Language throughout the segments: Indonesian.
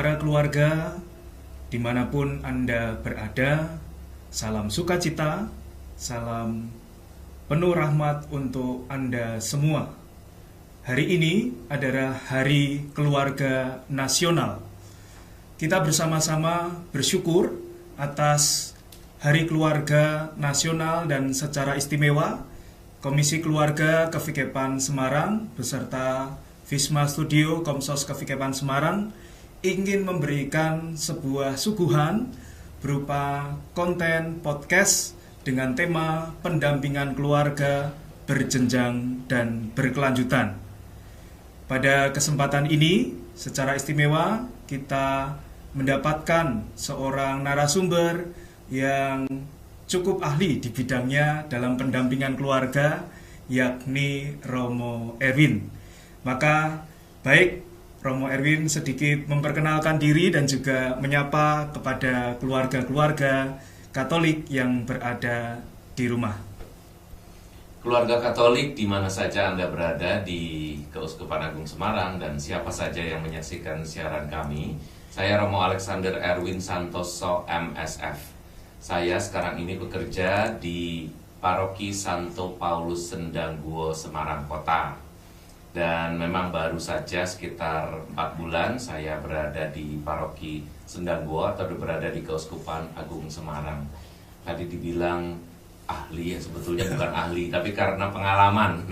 para keluarga, dimanapun Anda berada, salam sukacita, salam penuh rahmat untuk Anda semua. Hari ini adalah Hari Keluarga Nasional. Kita bersama-sama bersyukur atas Hari Keluarga Nasional dan secara istimewa Komisi Keluarga Kevikepan Semarang beserta Visma Studio Komsos Kevikepan Semarang ingin memberikan sebuah suguhan berupa konten podcast dengan tema pendampingan keluarga berjenjang dan berkelanjutan. Pada kesempatan ini, secara istimewa kita mendapatkan seorang narasumber yang cukup ahli di bidangnya dalam pendampingan keluarga, yakni Romo Erwin. Maka baik Romo Erwin sedikit memperkenalkan diri dan juga menyapa kepada keluarga-keluarga Katolik yang berada di rumah. Keluarga Katolik di mana saja Anda berada di Keuskupan Agung Semarang dan siapa saja yang menyaksikan siaran kami, saya Romo Alexander Erwin Santoso MSF. Saya sekarang ini bekerja di Paroki Santo Paulus Sendangguo Semarang Kota. Dan memang baru saja sekitar 4 bulan saya berada di Paroki Sendangguo atau berada di Keuskupan Agung Semarang. Tadi dibilang ahli, ya sebetulnya bukan ahli, tapi karena pengalaman.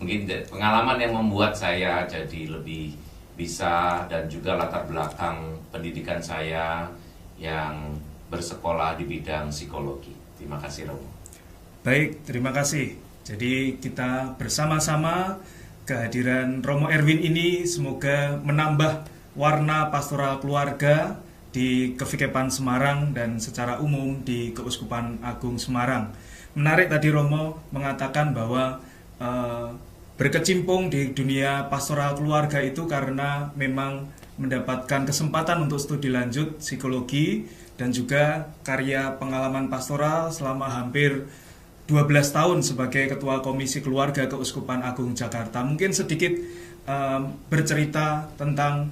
Mungkin pengalaman yang membuat saya jadi lebih bisa, dan juga latar belakang pendidikan saya yang bersekolah di bidang psikologi. Terima kasih, Romo. Baik, terima kasih. Jadi kita bersama-sama kehadiran Romo Erwin ini semoga menambah warna pastoral keluarga di Kevikepan Semarang dan secara umum di Keuskupan Agung Semarang. Menarik tadi Romo mengatakan bahwa berkecimpung di dunia pastoral keluarga itu karena memang mendapatkan kesempatan untuk studi lanjut psikologi dan juga karya pengalaman pastoral selama hampir 12 tahun sebagai Ketua Komisi Keluarga Keuskupan Agung Jakarta. Mungkin sedikit bercerita tentang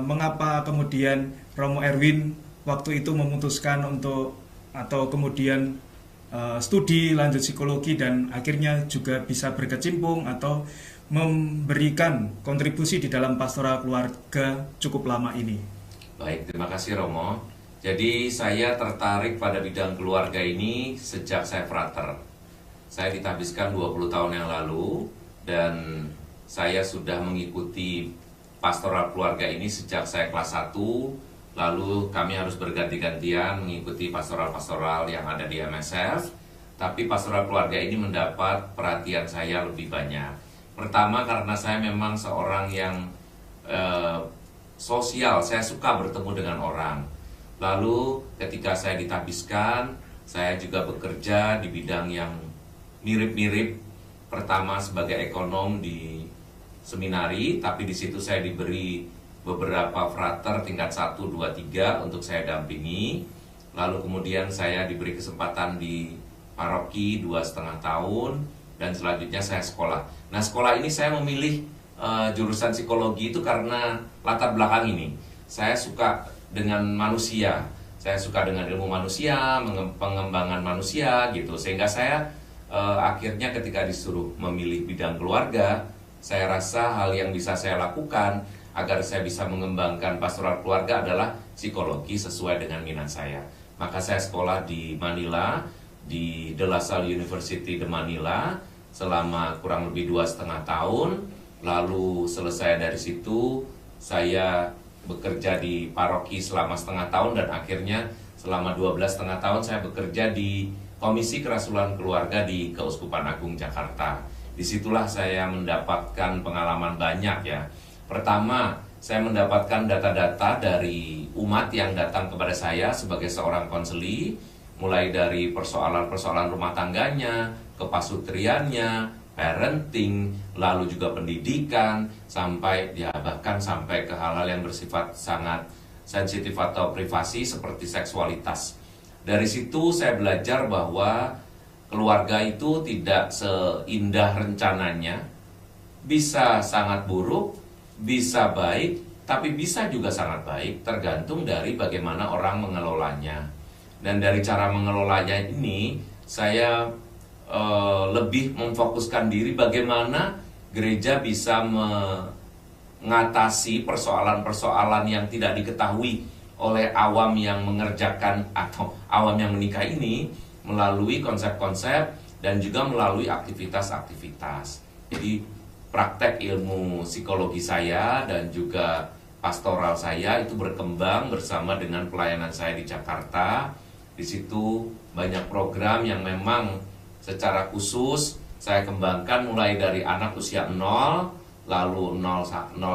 mengapa kemudian Romo Erwin waktu itu memutuskan untuk atau kemudian studi lanjut psikologi dan akhirnya juga bisa berkecimpung atau memberikan kontribusi di dalam pastoral keluarga cukup lama ini. Baik, terima kasih Romo. Jadi saya tertarik pada bidang keluarga ini sejak saya frater. Saya ditabiskan 20 tahun yang lalu dan saya sudah mengikuti pastoral keluarga ini sejak saya kelas 1. Lalu kami harus berganti-gantian mengikuti pastoral-pastoral yang ada di MSF. Tapi pastoral keluarga ini mendapat perhatian saya lebih banyak. Pertama karena saya memang seorang yang sosial, saya suka bertemu dengan orang. Lalu ketika saya ditabiskan, saya juga bekerja di bidang yang mirip-mirip. Pertama sebagai ekonom di seminari, tapi di situ saya diberi beberapa frater tingkat 1, 2, 3 untuk saya dampingi. Lalu kemudian saya diberi kesempatan di paroki 2,5 tahun dan selanjutnya saya sekolah. Nah, sekolah ini saya memilih jurusan psikologi itu karena latar belakang ini. Saya suka dengan manusia, saya suka dengan ilmu manusia, pengembangan manusia gitu, sehingga saya akhirnya ketika disuruh memilih bidang keluarga, saya rasa hal yang bisa saya lakukan agar saya bisa mengembangkan pastoral keluarga adalah psikologi sesuai dengan minat saya. Maka saya sekolah di Manila, di De La Salle University de Manila selama kurang lebih 2,5 tahun. Lalu selesai dari situ saya bekerja di paroki selama setengah tahun dan akhirnya selama 12,5 tahun saya bekerja di Komisi Kerasulan Keluarga di Keuskupan Agung Jakarta. Disitulah saya mendapatkan pengalaman banyak ya. Pertama, saya mendapatkan data-data dari umat yang datang kepada saya sebagai seorang konseli, mulai dari persoalan-persoalan rumah tangganya, kepasutriannya, parenting, lalu juga pendidikan, sampai ya bahkan sampai ke hal-hal yang bersifat sangat sensitif atau privasi seperti seksualitas. Dari situ saya belajar bahwa keluarga itu tidak seindah rencananya, bisa sangat buruk, bisa baik, tapi bisa juga sangat baik, tergantung dari bagaimana orang mengelolanya. Dan dari cara mengelolanya ini, saya lebih memfokuskan diri bagaimana gereja bisa mengatasi persoalan-persoalan yang tidak diketahui oleh awam yang mengerjakan atau awam yang menikah ini, melalui konsep-konsep dan juga melalui aktivitas-aktivitas. Jadi praktek ilmu psikologi saya dan juga pastoral saya itu berkembang bersama dengan pelayanan saya di Jakarta. Di situ banyak program yang memang secara khusus saya kembangkan, mulai dari anak usia 0, lalu 0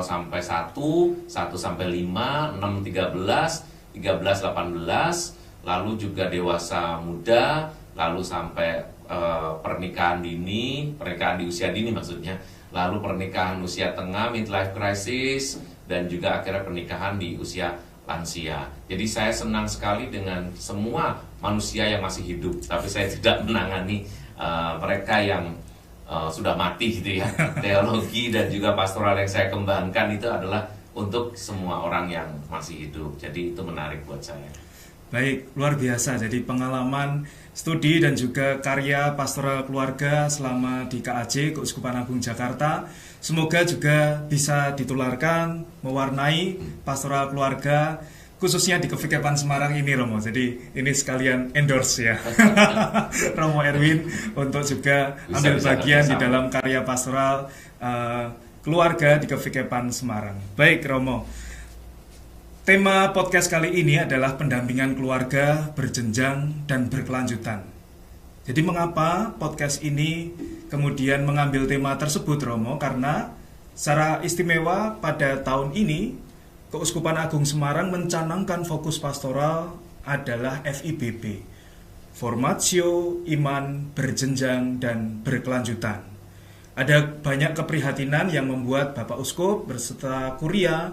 sampai 1, 1 sampai 5, 6 13, 13 18, lalu juga dewasa muda, lalu sampai pernikahan dini, pernikahan di usia dini maksudnya, lalu pernikahan usia tengah, midlife crisis, dan juga akhirnya pernikahan di usia lansia. Jadi saya senang sekali dengan semua manusia yang masih hidup, tapi saya tidak menangani mereka yang sudah mati gitu ya. Teologi dan juga pastoral yang saya kembangkan itu adalah untuk semua orang yang masih hidup. Jadi itu menarik buat saya. Baik, luar biasa. Jadi pengalaman studi dan juga karya pastoral keluarga selama di KAJ, Keuskupan Agung Jakarta, semoga juga bisa ditularkan, mewarnai pastoral keluarga, khususnya di KVKPAN Semarang ini, Romo. Jadi ini sekalian endorse ya, Romo Erwin, untuk juga ambil bagian di dalam karya pastoral keluarga di KVKPAN Semarang. Baik, Romo. Tema podcast kali ini adalah pendampingan keluarga berjenjang dan berkelanjutan. Jadi mengapa podcast ini kemudian mengambil tema tersebut, Romo? Karena secara istimewa pada tahun ini Keuskupan Agung Semarang mencanangkan fokus pastoral adalah FIBB, Formatio Iman Berjenjang dan Berkelanjutan. Ada banyak keprihatinan yang membuat Bapak Uskup berserta Kuria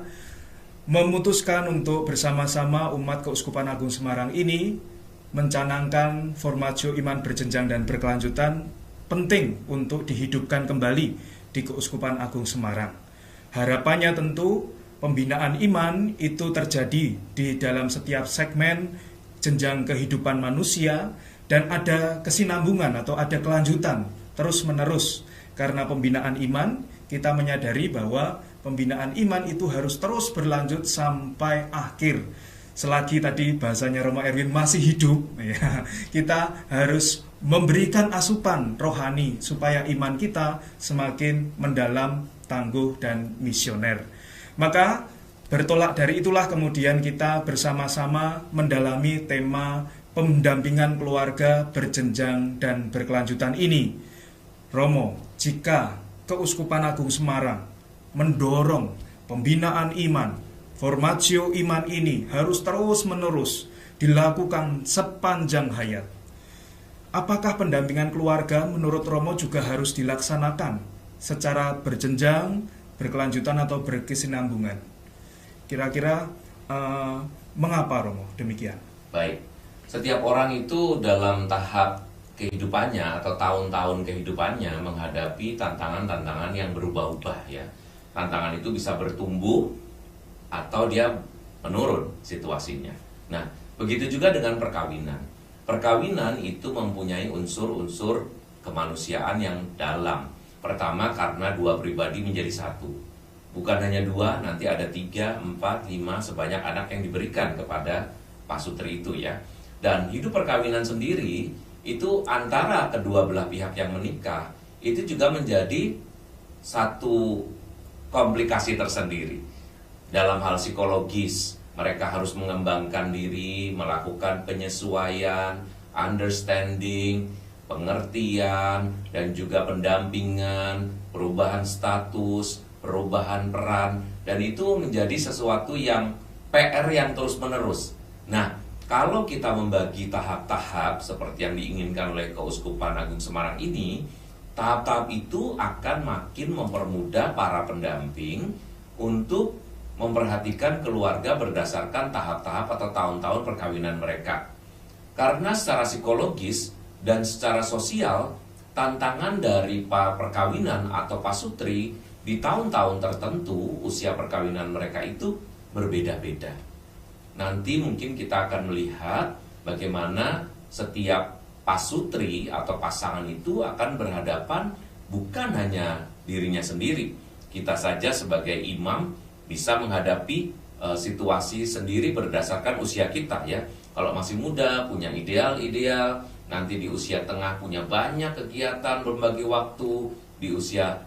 memutuskan untuk bersama-sama umat Keuskupan Agung Semarang ini mencanangkan Formatio Iman Berjenjang dan Berkelanjutan penting untuk dihidupkan kembali di Keuskupan Agung Semarang. Harapannya tentu pembinaan iman itu terjadi di dalam setiap segmen jenjang kehidupan manusia dan ada kesinambungan atau ada kelanjutan terus-menerus. Karena pembinaan iman, kita menyadari bahwa pembinaan iman itu harus terus berlanjut sampai akhir. Selagi tadi bahasanya Romo Erwin masih hidup, ya, kita harus memberikan asupan rohani supaya iman kita semakin mendalam, tangguh, dan misioner. Maka bertolak dari itulah kemudian kita bersama-sama mendalami tema pendampingan keluarga berjenjang dan berkelanjutan ini. Romo, jika Keuskupan Agung Semarang mendorong pembinaan iman, Formatio iman ini harus terus-menerus dilakukan sepanjang hayat. Apakah pendampingan keluarga menurut Romo juga harus dilaksanakan secara berjenjang, berkelanjutan atau berkesinambungan? Kira-kira mengapa, Romo, demikian? Baik, setiap orang itu dalam tahap kehidupannya atau tahun-tahun kehidupannya menghadapi tantangan-tantangan yang berubah-ubah ya. Tantangan itu bisa bertumbuh atau dia menurun situasinya. Nah, begitu juga dengan perkawinan. Perkawinan itu mempunyai unsur-unsur kemanusiaan yang dalam. Pertama, karena dua pribadi menjadi satu. Bukan hanya dua, nanti ada 3, 4, 5, sebanyak anak yang diberikan kepada pasutri itu ya. Dan hidup perkawinan sendiri itu antara kedua belah pihak yang menikah itu juga menjadi satu komplikasi tersendiri. Dalam hal psikologis, mereka harus mengembangkan diri, melakukan penyesuaian, understanding, pengertian, dan juga pendampingan, perubahan status, perubahan peran, dan itu menjadi sesuatu yang PR yang terus-menerus. Nah, kalau kita membagi tahap-tahap seperti yang diinginkan oleh Keuskupan Agung Semarang ini, tahap-tahap itu akan makin mempermudah para pendamping untuk memperhatikan keluarga berdasarkan tahap-tahap atau tahun-tahun perkawinan mereka. Karena secara psikologis dan secara sosial, tantangan dari perkawinan atau pasutri di tahun-tahun tertentu usia perkawinan mereka itu berbeda-beda. Nanti mungkin kita akan melihat bagaimana setiap pasutri atau pasangan itu akan berhadapan bukan hanya dirinya sendiri. Kita saja sebagai imam bisa menghadapi situasi sendiri berdasarkan usia kita ya. Kalau masih muda punya ideal-ideal, nanti di usia tengah punya banyak kegiatan berbagi waktu, di usia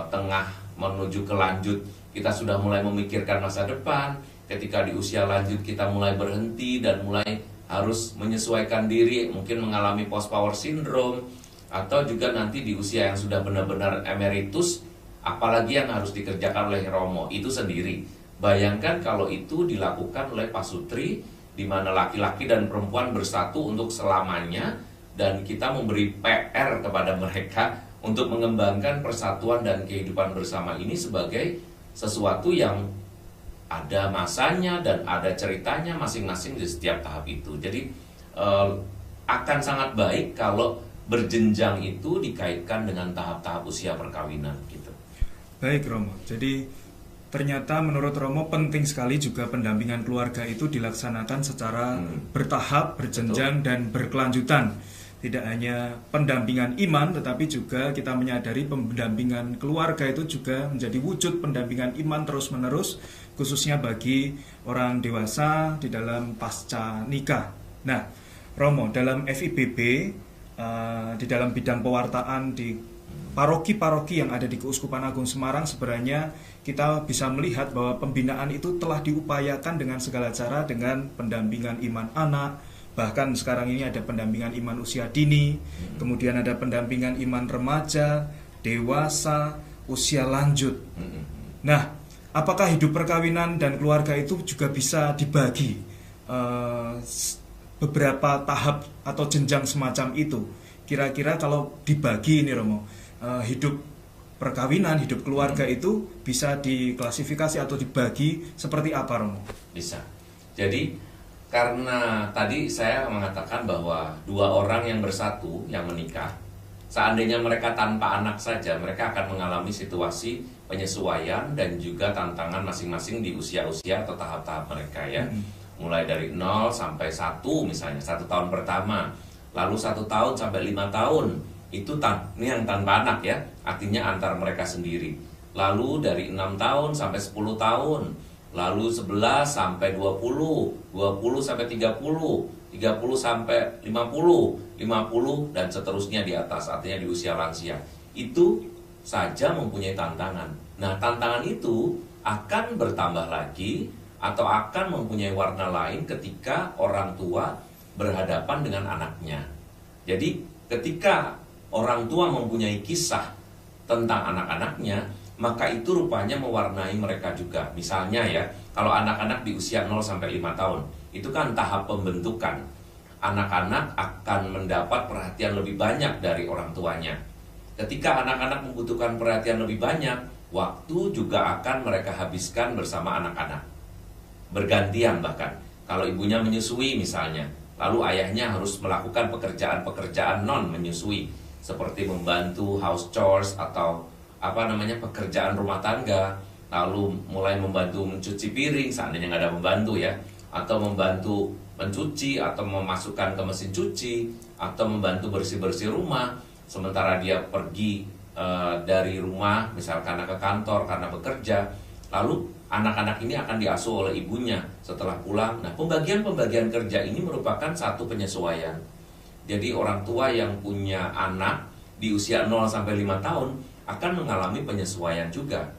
tengah menuju ke lanjut kita sudah mulai memikirkan masa depan, ketika di usia lanjut kita mulai berhenti dan mulai harus menyesuaikan diri, mungkin mengalami post power syndrome, atau juga nanti di usia yang sudah benar-benar emeritus, apalagi yang harus dikerjakan oleh Romo itu sendiri. Bayangkan kalau itu dilakukan oleh pasutri, di mana laki-laki dan perempuan bersatu untuk selamanya, dan kita memberi PR kepada mereka untuk mengembangkan persatuan dan kehidupan bersama ini sebagai sesuatu yang ada masanya dan ada ceritanya masing-masing di setiap tahap itu. Jadi akan sangat baik kalau berjenjang itu dikaitkan dengan tahap-tahap usia perkawinan gitu. Baik Romo, jadi ternyata menurut Romo penting sekali juga pendampingan keluarga itu dilaksanakan secara bertahap, berjenjang, dan berkelanjutan. Tidak hanya pendampingan iman, tetapi juga kita menyadari pendampingan keluarga itu juga menjadi wujud pendampingan iman terus-menerus, khususnya bagi orang dewasa di dalam pasca nikah. Nah, Romo, dalam FIBB, di dalam bidang pewartaan di paroki-paroki yang ada di Keuskupan Agung Semarang, sebenarnya kita bisa melihat bahwa pembinaan itu telah diupayakan dengan segala cara, dengan pendampingan iman anak, bahkan sekarang ini ada pendampingan iman usia dini, kemudian ada pendampingan iman remaja, dewasa, usia lanjut. Nah, apakah hidup perkawinan dan keluarga itu juga bisa dibagi beberapa tahap atau jenjang semacam itu? Kira-kira kalau dibagi ini Romo, hidup perkawinan, hidup keluarga itu bisa diklasifikasi atau dibagi seperti apa Romo? Bisa. Jadi karena tadi saya mengatakan bahwa dua orang yang bersatu, yang menikah, seandainya mereka tanpa anak saja, mereka akan mengalami situasi penyesuaian dan juga tantangan masing-masing di usia-usia atau tahap-tahap mereka ya. Mulai dari 0 sampai 1 misalnya, 1 tahun pertama, lalu 1 tahun sampai 5 tahun, itu ini yang tanpa anak ya, artinya antar mereka sendiri. Lalu dari 6 tahun sampai 10 tahun, lalu 11 sampai 20, 20 sampai 30, 30 sampai 50, 50 dan seterusnya di atas, artinya di usia lansia. Itu saja mempunyai tantangan. Nah, tantangan itu akan bertambah lagi atau akan mempunyai warna lain ketika orang tua berhadapan dengan anaknya. Jadi, ketika orang tua mempunyai kisah tentang anak-anaknya, maka itu rupanya mewarnai mereka juga. Misalnya ya, kalau anak-anak di usia 0 sampai 5 tahun, itu kan tahap pembentukan. Anak-anak akan mendapat perhatian lebih banyak dari orang tuanya. Ketika anak-anak membutuhkan perhatian lebih banyak, waktu juga akan mereka habiskan bersama anak-anak. Bergantian bahkan. Kalau ibunya menyusui misalnya, lalu ayahnya harus melakukan pekerjaan-pekerjaan non menyusui, seperti membantu house chores atau pekerjaan rumah tangga, lalu mulai membantu mencuci piring seandainya nggak ada membantu ya, atau membantu mencuci atau memasukkan ke mesin cuci, atau membantu bersih-bersih rumah sementara dia pergi dari rumah misalkan karena ke kantor karena bekerja. Lalu anak-anak ini akan diasuh oleh ibunya setelah pulang. Nah, pembagian kerja ini merupakan satu penyesuaian. Jadi orang tua yang punya anak di usia 0 sampai 5 tahun akan mengalami penyesuaian juga.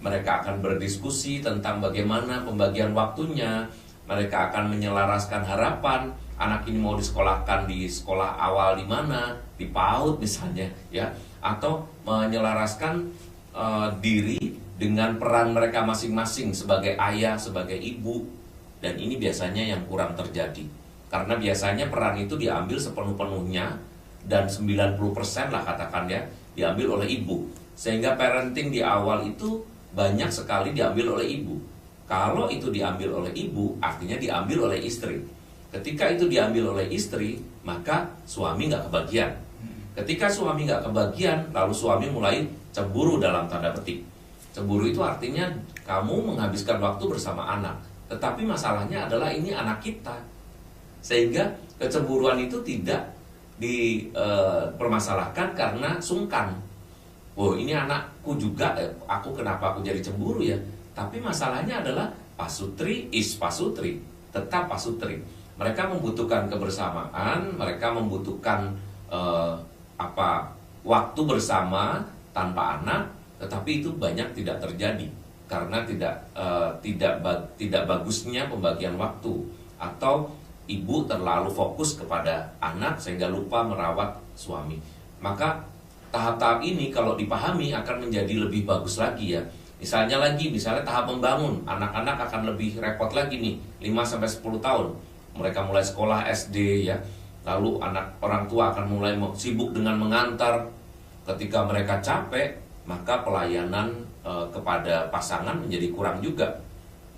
Mereka akan berdiskusi tentang bagaimana pembagian waktunya. Mereka akan menyelaraskan harapan. Anak ini mau disekolahkan di sekolah awal di mana, di PAUD misalnya, ya, atau menyelaraskan diri dengan peran mereka masing-masing sebagai ayah, sebagai ibu. Dan ini biasanya yang kurang terjadi. Karena biasanya peran itu diambil sepenuh-penuhnya dan 90% lah katakan ya, diambil oleh ibu. Sehingga parenting di awal itu banyak sekali diambil oleh ibu. Kalau itu diambil oleh ibu, artinya diambil oleh istri. Ketika itu diambil oleh istri, maka suami nggak kebagian. Ketika suami nggak kebagian, lalu suami mulai cemburu dalam tanda petik. Cemburu itu artinya kamu menghabiskan waktu bersama anak. Tetapi masalahnya adalah ini anak kita. Sehingga kecemburuan itu tidak dipermasalahkan karena sungkan. Oh, ini anakku juga, aku kenapa aku jadi cemburu ya? Tapi masalahnya adalah pasutri is pasutri, tetap pasutri. Mereka membutuhkan kebersamaan, mereka membutuhkan waktu bersama tanpa anak, tetapi itu banyak tidak terjadi karena tidak bagusnya pembagian waktu, atau ibu terlalu fokus kepada anak sehingga lupa merawat suami. Maka tahap-tahap ini kalau dipahami akan menjadi lebih bagus lagi ya. Misalnya tahap membangun, anak-anak akan lebih repot lagi nih, 5-10 tahun. Mereka mulai sekolah SD ya. Lalu orang tua akan mulai sibuk dengan mengantar. Ketika mereka capek, maka pelayanan kepada pasangan menjadi kurang juga.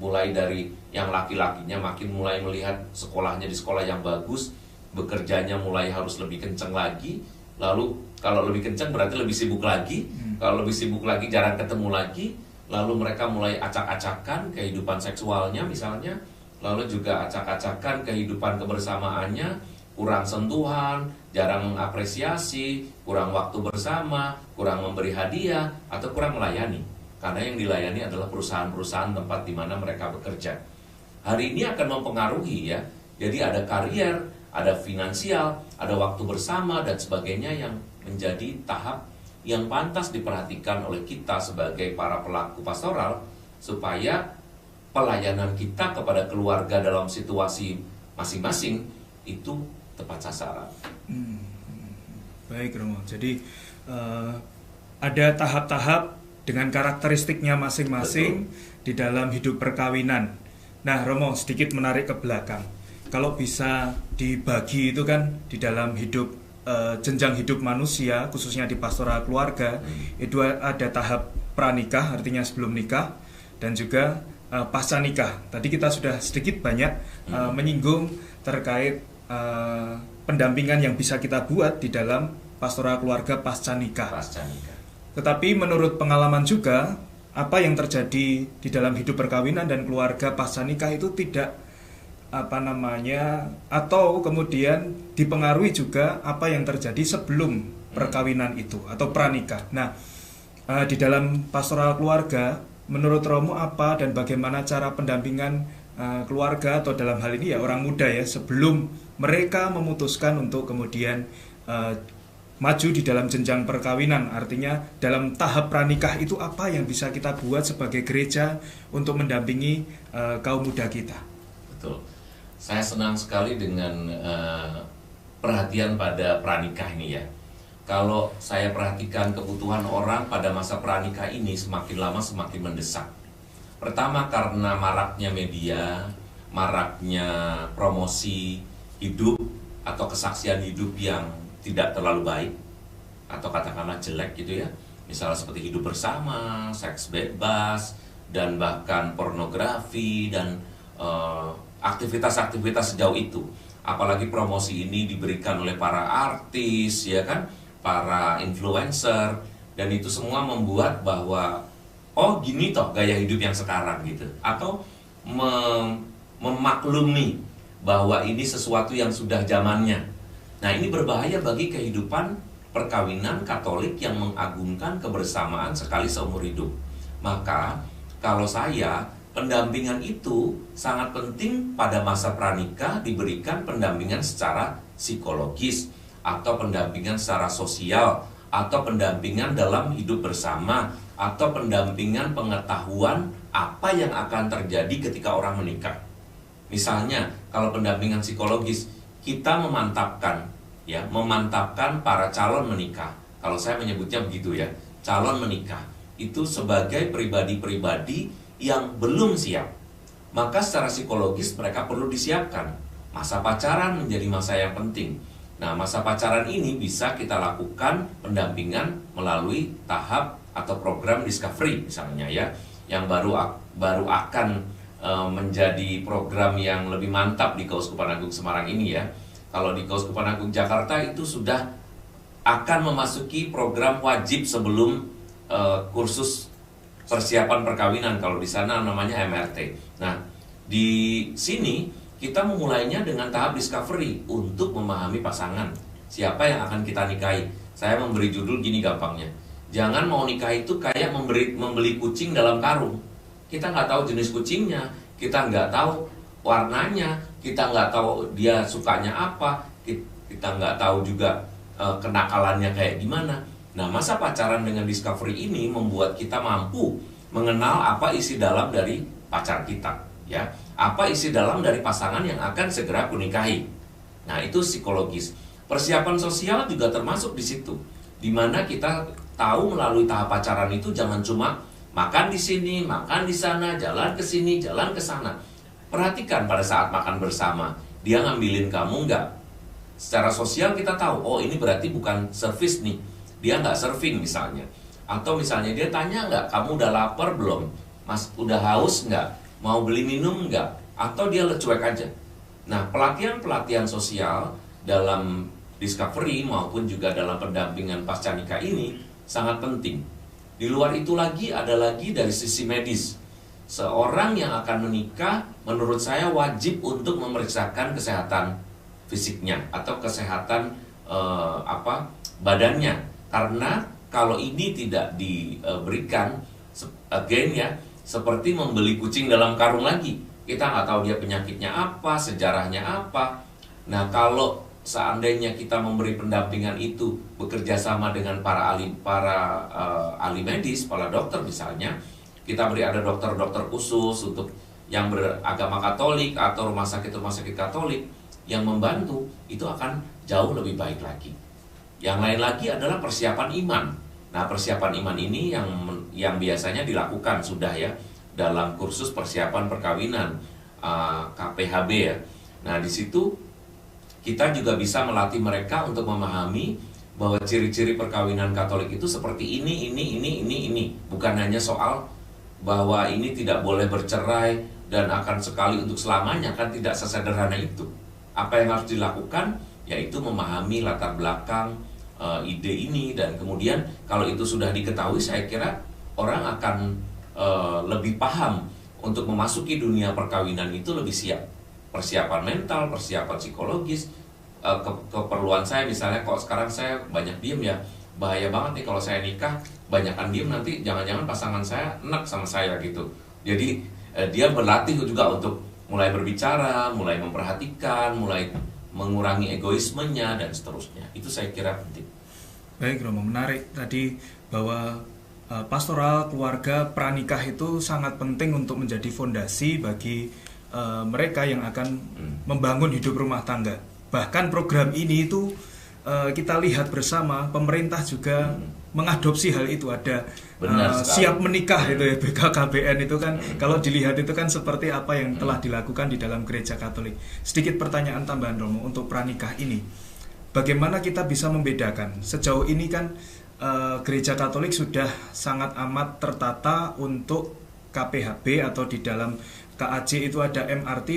Mulai dari yang laki-lakinya makin mulai melihat sekolahnya di sekolah yang bagus, bekerjanya mulai harus lebih kenceng lagi. Lalu kalau lebih kenceng berarti lebih sibuk lagi. Kalau lebih sibuk lagi jarang ketemu lagi. Lalu mereka mulai acak-acakan kehidupan seksualnya misalnya. Lalu juga acak-acakan kehidupan kebersamaannya, kurang sentuhan, jarang mengapresiasi, kurang waktu bersama, kurang memberi hadiah, atau kurang melayani. Karena yang dilayani adalah perusahaan-perusahaan tempat di mana mereka bekerja. Hari ini akan mempengaruhi ya. Jadi ada karier, ada finansial, ada waktu bersama dan sebagainya yang menjadi tahap yang pantas diperhatikan oleh kita sebagai para pelaku pastoral supaya pelayanan kita kepada keluarga dalam situasi masing-masing itu tepat sasaran. Baik Romo, jadi ada tahap-tahap dengan karakteristiknya masing-masing. Betul. Di dalam hidup perkawinan. Nah Romo, sedikit menarik ke belakang. Kalau bisa dibagi itu kan di dalam hidup jenjang hidup manusia, khususnya di pastoral keluarga, itu ada tahap pranikah, artinya sebelum nikah, dan juga pasca nikah. Tadi kita sudah sedikit banyak menyinggung terkait pendampingan yang bisa kita buat di dalam pastoral keluarga pasca nikah. Tetapi menurut pengalaman juga, apa yang terjadi di dalam hidup perkawinan dan keluarga pasca nikah itu tidak atau kemudian dipengaruhi juga apa yang terjadi sebelum perkawinan itu atau pranikah. Nah, di dalam pastoral keluarga, menurut Romo apa dan bagaimana cara pendampingan keluarga atau dalam hal ini ya orang muda ya sebelum mereka memutuskan untuk kemudian maju di dalam jenjang perkawinan, artinya dalam tahap pranikah itu apa yang bisa kita buat sebagai gereja untuk mendampingi kaum muda kita? Betul. Saya senang sekali dengan perhatian pada pranikah ini ya. Kalau saya perhatikan kebutuhan orang pada masa pranikah ini semakin lama semakin mendesak. Pertama karena maraknya media, maraknya promosi hidup atau kesaksian hidup yang tidak terlalu baik atau katakanlah jelek gitu ya. Misalnya seperti hidup bersama, seks bebas, dan bahkan pornografi dan aktivitas-aktivitas sejauh itu. Apalagi promosi ini diberikan oleh para artis ya kan, para influencer, dan itu semua membuat bahwa oh gini toh gaya hidup yang sekarang gitu, atau memaklumi bahwa ini sesuatu yang sudah zamannya. Nah ini berbahaya bagi kehidupan perkawinan Katolik yang mengagungkan kebersamaan sekali seumur hidup. Maka kalau saya, pendampingan itu sangat penting pada masa pranikah, diberikan pendampingan secara psikologis atau pendampingan secara sosial atau pendampingan dalam hidup bersama atau pendampingan pengetahuan apa yang akan terjadi ketika orang menikah. Misalnya kalau pendampingan psikologis, kita memantapkan para calon menikah. Kalau saya menyebutnya begitu ya, calon menikah itu sebagai pribadi-pribadi yang belum siap. Maka secara psikologis mereka perlu disiapkan. Masa pacaran menjadi masa yang penting. Nah, masa pacaran ini bisa kita lakukan pendampingan melalui tahap atau program discovery misalnya ya, yang baru akan menjadi program yang lebih mantap di Keuskupan Agung Semarang ini ya. Kalau di Keuskupan Agung Jakarta itu sudah akan memasuki program wajib sebelum kursus persiapan perkawinan, kalau di sana namanya MRT. Nah, di sini kita memulainya dengan tahap discovery untuk memahami pasangan, siapa yang akan kita nikahi. Saya memberi judul gini gampangnya, jangan mau nikah itu kayak membeli kucing dalam karung. Kita nggak tahu jenis kucingnya, kita nggak tahu warnanya, kita nggak tahu dia sukanya apa, kita nggak tahu juga kenakalannya kayak gimana. Nah, masa pacaran dengan discovery ini membuat kita mampu mengenal apa isi dalam dari pacar kita, ya, apa isi dalam dari pasangan yang akan segera kunikahi. Nah, itu psikologis. Persiapan sosial juga termasuk di situ, di mana kita tahu melalui tahap pacaran itu jangan cuma makan di sini, makan di sana, jalan ke sini, jalan ke sana. Perhatikan pada saat makan bersama, dia ngambilin kamu nggak? Secara sosial kita tahu, oh ini berarti bukan servis nih, dia nggak serving misalnya. Atau misalnya dia tanya nggak, kamu udah lapar belum? Mas, udah haus nggak? Mau beli minum nggak? Atau dia cuek aja. Nah, pelatihan-pelatihan sosial dalam discovery maupun juga dalam pendampingan pasca nikah ini sangat penting. Di luar itu lagi ada lagi dari sisi medis. Seorang yang akan menikah menurut saya wajib untuk memeriksakan kesehatan fisiknya atau kesehatan badannya. Karena kalau ini tidak diberikan, again ya, seperti membeli kucing dalam karung lagi. Kita nggak tahu dia penyakitnya apa, sejarahnya apa. Nah, kalau seandainya kita memberi pendampingan itu bekerja sama dengan para ahli medis, para dokter misalnya, kita beri ada dokter-dokter khusus untuk yang beragama Katolik atau rumah sakit Katolik yang membantu, itu akan jauh lebih baik lagi. Yang lain lagi adalah persiapan iman. Nah, persiapan iman ini yang biasanya dilakukan sudah ya dalam kursus persiapan perkawinan KPHB ya. Nah, di situ kita juga bisa melatih mereka untuk memahami bahwa ciri-ciri perkawinan Katolik itu seperti ini. Bukan hanya soal bahwa ini tidak boleh bercerai dan akan sekali untuk selamanya, kan tidak sesederhana itu. Apa yang harus dilakukan? Yaitu memahami latar belakang ide ini, dan kemudian kalau itu sudah diketahui, saya kira orang akan lebih paham untuk memasuki dunia perkawinan itu lebih siap. Persiapan mental, persiapan psikologis, keperluan saya misalnya, kok sekarang saya banyak diem ya, bahaya banget nih kalau saya nikah banyakan diem, nanti jangan-jangan pasangan saya enak sama saya gitu. Jadi dia berlatih juga untuk mulai berbicara, mulai memperhatikan, mulai mengurangi egoismenya dan seterusnya. Itu saya kira penting. Baik Romo, menarik tadi bahwa pastoral keluarga pranikah itu sangat penting untuk menjadi fondasi bagi mereka yang akan membangun hidup rumah tangga. Bahkan program ini itu kita lihat bersama, pemerintah juga mengadopsi hal itu. Ada siap menikah itu ya, BKKBN itu kan kalau dilihat itu kan seperti apa yang telah dilakukan di dalam gereja Katolik. Sedikit pertanyaan tambahan Romo untuk pranikah ini, bagaimana kita bisa membedakan? Sejauh ini kan gereja Katolik sudah sangat amat tertata untuk KPHB atau di dalam KAJ itu ada MRT,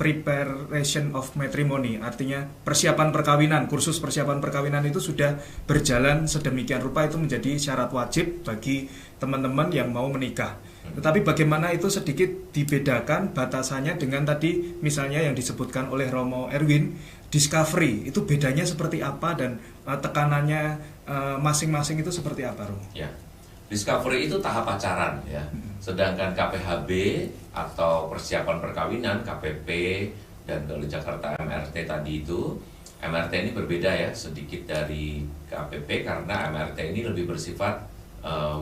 Preparation of Matrimony, artinya persiapan perkawinan. Kursus persiapan perkawinan itu sudah berjalan sedemikian rupa, itu menjadi syarat wajib bagi teman-teman yang mau menikah. Tetapi bagaimana itu sedikit dibedakan batasannya dengan tadi misalnya yang disebutkan oleh Romo Erwin, discovery, itu bedanya seperti apa dan tekanannya masing-masing itu seperti apa, Romo? Ya. Discovery itu tahap pacaran ya. Sedangkan KPHB atau persiapan perkawinan, KPP, dan kalau Jakarta MRT tadi itu, MRT ini berbeda ya sedikit dari KPP karena MRT ini lebih bersifat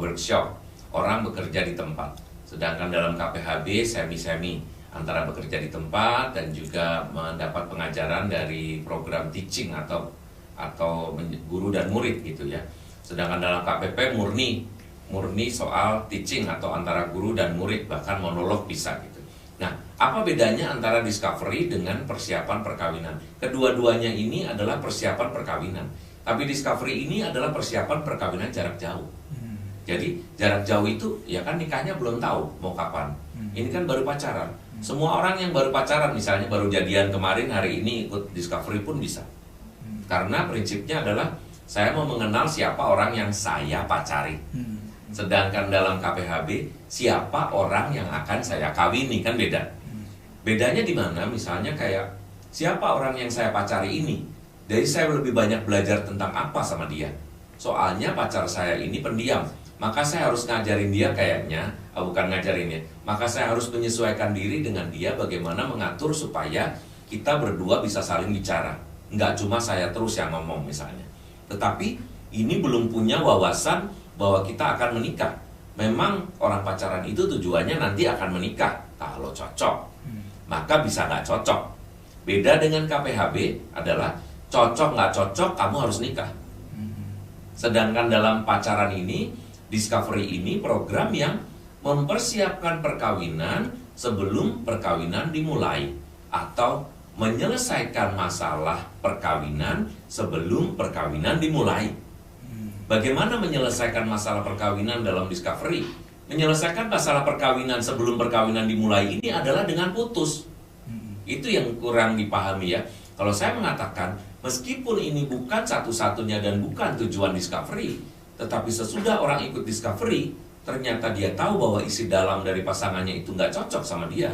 workshop, orang bekerja di tempat. Sedangkan dalam KPHB semi-semi, antara bekerja di tempat dan juga mendapat pengajaran dari program teaching atau guru dan murid gitu ya. Sedangkan dalam KPP murni soal teaching atau antara guru dan murid, bahkan monolog bisa gitu. Nah, apa bedanya antara discovery dengan persiapan perkawinan? Kedua-duanya ini adalah persiapan perkawinan, tapi discovery ini adalah persiapan perkawinan jarak jauh. Jadi jarak jauh itu ya kan nikahnya belum tahu mau kapan. Ini kan baru pacaran. Semua orang yang baru pacaran misalnya baru jadian kemarin, hari ini ikut discovery pun bisa. Karena prinsipnya adalah saya mau mengenal siapa orang yang saya pacari. Sedangkan dalam KPHB, siapa orang yang akan saya kawini, kan beda. Bedanya di mana? Misalnya kayak, siapa orang yang saya pacari ini? Jadi saya lebih banyak belajar tentang apa sama dia. Soalnya pacar saya ini pendiam, maka saya harus ngajarin dia kayaknya, bukan ngajarin ya, maka saya harus menyesuaikan diri dengan dia bagaimana mengatur supaya kita berdua bisa saling bicara. Nggak cuma saya terus yang ngomong misalnya. Tetapi ini belum punya wawasan bahwa kita akan menikah. Memang orang pacaran itu tujuannya nanti akan menikah. Kalau cocok, maka bisa nggak cocok. Beda dengan KPHB adalah cocok nggak cocok, kamu harus nikah. Sedangkan dalam pacaran ini, Discovery ini program yang mempersiapkan perkawinan sebelum perkawinan dimulai, atau menyelesaikan masalah perkawinan sebelum perkawinan dimulai. Bagaimana menyelesaikan masalah perkawinan dalam Discovery? Menyelesaikan masalah perkawinan sebelum perkawinan dimulai ini adalah dengan putus. Itu yang kurang dipahami ya. Kalau saya mengatakan, meskipun ini bukan satu-satunya dan bukan tujuan Discovery, tetapi sesudah orang ikut Discovery, ternyata dia tahu bahwa isi dalam dari pasangannya itu nggak cocok sama dia,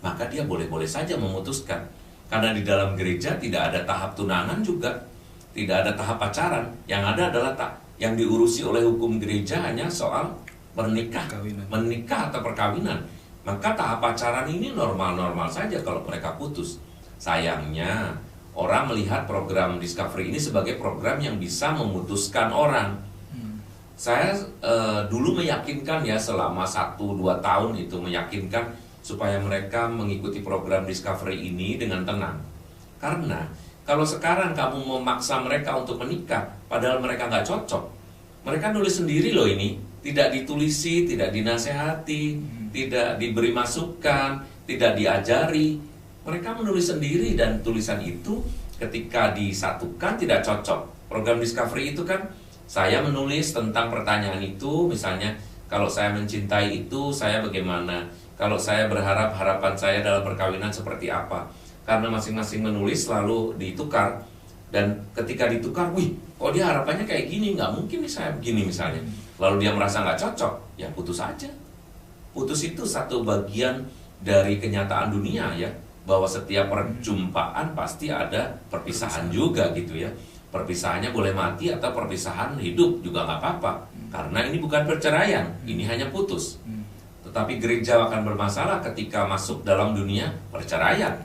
maka dia boleh-boleh saja memutuskan. Karena di dalam gereja tidak ada tahap tunangan juga, tidak ada tahap pacaran. Yang ada adalah yang diurusi oleh hukum gereja hanya soal menikah atau perkawinan. Maka tahap pacaran ini normal-normal saja kalau mereka putus. Sayangnya, orang melihat program Discovery ini sebagai program yang bisa memutuskan orang. Saya dulu meyakinkan ya selama 1-2 tahun itu meyakinkan supaya mereka mengikuti program Discovery ini dengan tenang. Karena kalau sekarang kamu memaksa mereka untuk menikah, padahal mereka nggak cocok, mereka nulis sendiri loh ini, tidak ditulisi, tidak dinasehati, tidak diberi masukan, tidak diajari. Mereka menulis sendiri dan tulisan itu ketika disatukan tidak cocok. Program Discovery itu kan saya menulis tentang pertanyaan itu, misalnya kalau saya mencintai itu, saya bagaimana? Kalau saya berharap, harapan saya dalam perkawinan seperti apa? Karena masing-masing menulis lalu ditukar. Dan ketika ditukar, wih, kok dia harapannya kayak gini, nggak mungkin nih saya begini misalnya. Lalu dia merasa nggak cocok, ya putus aja. Putus itu satu bagian dari kenyataan dunia ya, bahwa setiap perjumpaan pasti ada perpisahan juga gitu ya. Perpisahannya boleh mati atau perpisahan hidup juga nggak apa-apa. Karena ini bukan perceraian, ini hanya putus. Tetapi gereja akan bermasalah ketika masuk dalam dunia perceraian.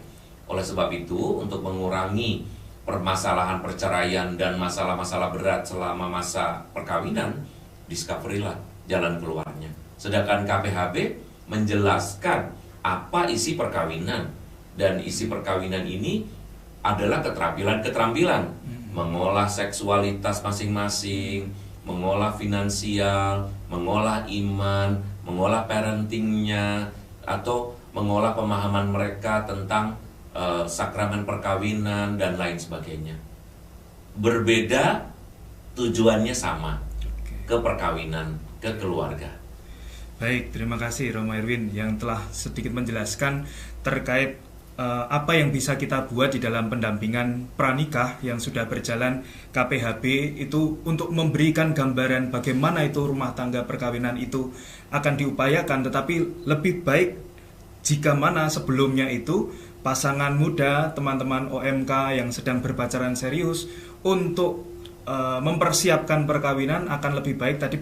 Oleh sebab itu, untuk mengurangi permasalahan perceraian dan masalah-masalah berat selama masa perkawinan, Discovery lah jalan keluarnya. Sedangkan KPHB menjelaskan apa isi perkawinan. Dan isi perkawinan ini adalah keterampilan-keterampilan. Mengolah seksualitas masing-masing, mengolah finansial, mengolah iman, mengolah parentingnya, atau mengolah pemahaman mereka tentang sakramen perkawinan dan lain sebagainya. Berbeda, tujuannya sama, ke perkawinan, ke keluarga. Baik, terima kasih Romo Erwin yang telah sedikit menjelaskan terkait apa yang bisa kita buat di dalam pendampingan pranikah yang sudah berjalan KPHB itu untuk memberikan gambaran bagaimana itu rumah tangga perkawinan itu akan diupayakan, tetapi lebih baik jika mana sebelumnya itu pasangan muda, teman-teman OMK yang sedang berpacaran serius untuk mempersiapkan perkawinan akan lebih baik. Tadi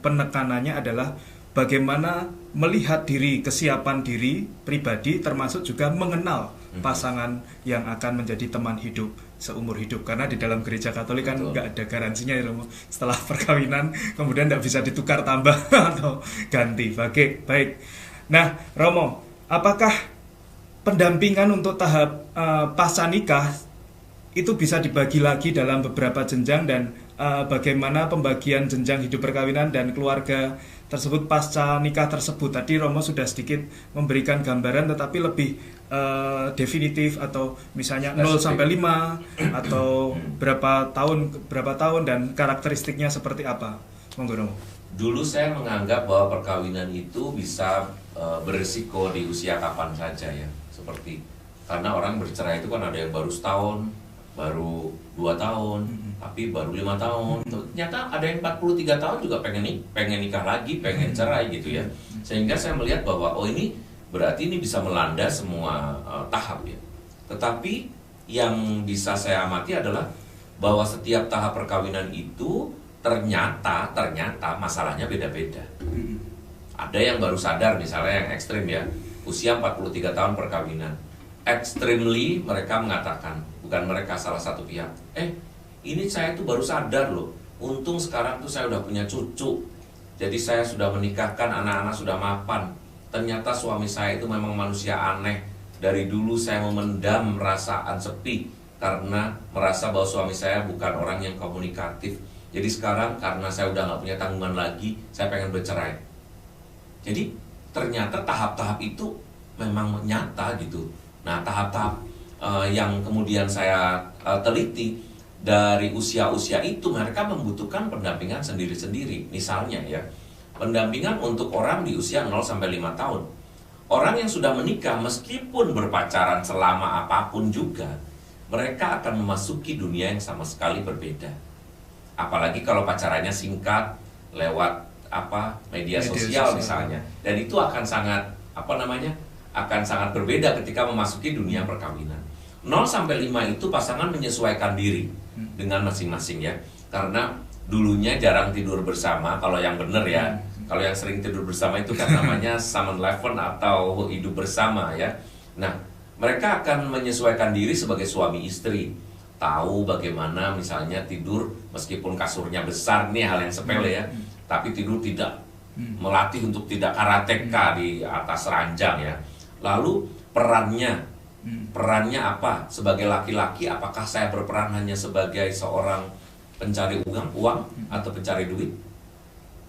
penekanannya adalah bagaimana melihat diri, kesiapan diri pribadi, termasuk juga mengenal pasangan yang akan menjadi teman hidup seumur hidup. Karena di dalam gereja Katolik kan nggak ada garansinya ya Romo, setelah perkawinan kemudian nggak bisa ditukar tambah atau ganti. Baik. Nah Romo, apakah pendampingan untuk tahap pasca nikah itu bisa dibagi lagi dalam beberapa jenjang, dan bagaimana pembagian jenjang hidup perkawinan dan keluarga tersebut pasca nikah tersebut? Tadi Romo sudah sedikit memberikan gambaran, tetapi lebih definitif, atau misalnya 0 sampai 5 atau berapa tahun dan karakteristiknya seperti apa? Monggo Romo. Dulu saya menganggap bahwa perkawinan itu bisa beresiko di usia kapan saja ya, seperti karena orang bercerai itu kan ada yang baru setahun, baru 2 tahun, tapi baru 5 tahun. Ternyata ada yang 43 tahun juga pengen nikah lagi, pengen cerai gitu ya. Sehingga saya melihat bahwa ini berarti ini bisa melanda semua tahap ya. Tetapi yang bisa saya amati adalah bahwa setiap tahap perkawinan itu ternyata masalahnya beda-beda. Ada yang baru sadar, misalnya yang ekstrim ya, usia 43 tahun perkawinan. Extremely mereka mengatakan, bukan mereka, salah satu pihak, ini saya tuh baru sadar loh, untung sekarang tuh saya udah punya cucu, jadi saya sudah menikahkan, anak-anak sudah mapan. Ternyata suami saya itu memang manusia aneh. Dari dulu saya memendam perasaan sepi karena merasa bahwa suami saya bukan orang yang komunikatif. Jadi sekarang karena saya udah gak punya tanggungan lagi, saya pengen bercerai. Jadi ternyata tahap-tahap itu memang nyata gitu. Nah, tahap-tahap yang kemudian saya teliti dari usia-usia itu, mereka membutuhkan pendampingan sendiri-sendiri. Misalnya ya, pendampingan untuk orang di usia 0-5 tahun. Orang yang sudah menikah meskipun berpacaran selama apapun juga, mereka akan memasuki dunia yang sama sekali berbeda. Apalagi kalau pacarannya singkat lewat media sosial misalnya, dan itu akan sangat akan sangat berbeda ketika memasuki dunia perkawinan. 0-5 itu pasangan menyesuaikan diri dengan masing-masing ya, karena dulunya jarang tidur bersama kalau yang benar ya. Kalau yang sering tidur bersama itu kan namanya Summon Leven atau hidup bersama ya. Nah, mereka akan menyesuaikan diri sebagai suami istri, tahu bagaimana misalnya tidur meskipun kasurnya besar, nih hal yang sepele ya, tapi tidur tidak, melatih untuk tidak karateka di atas ranjang ya. Lalu perannya apa? Sebagai laki-laki, apakah saya berperan hanya sebagai seorang pencari uang atau pencari duit?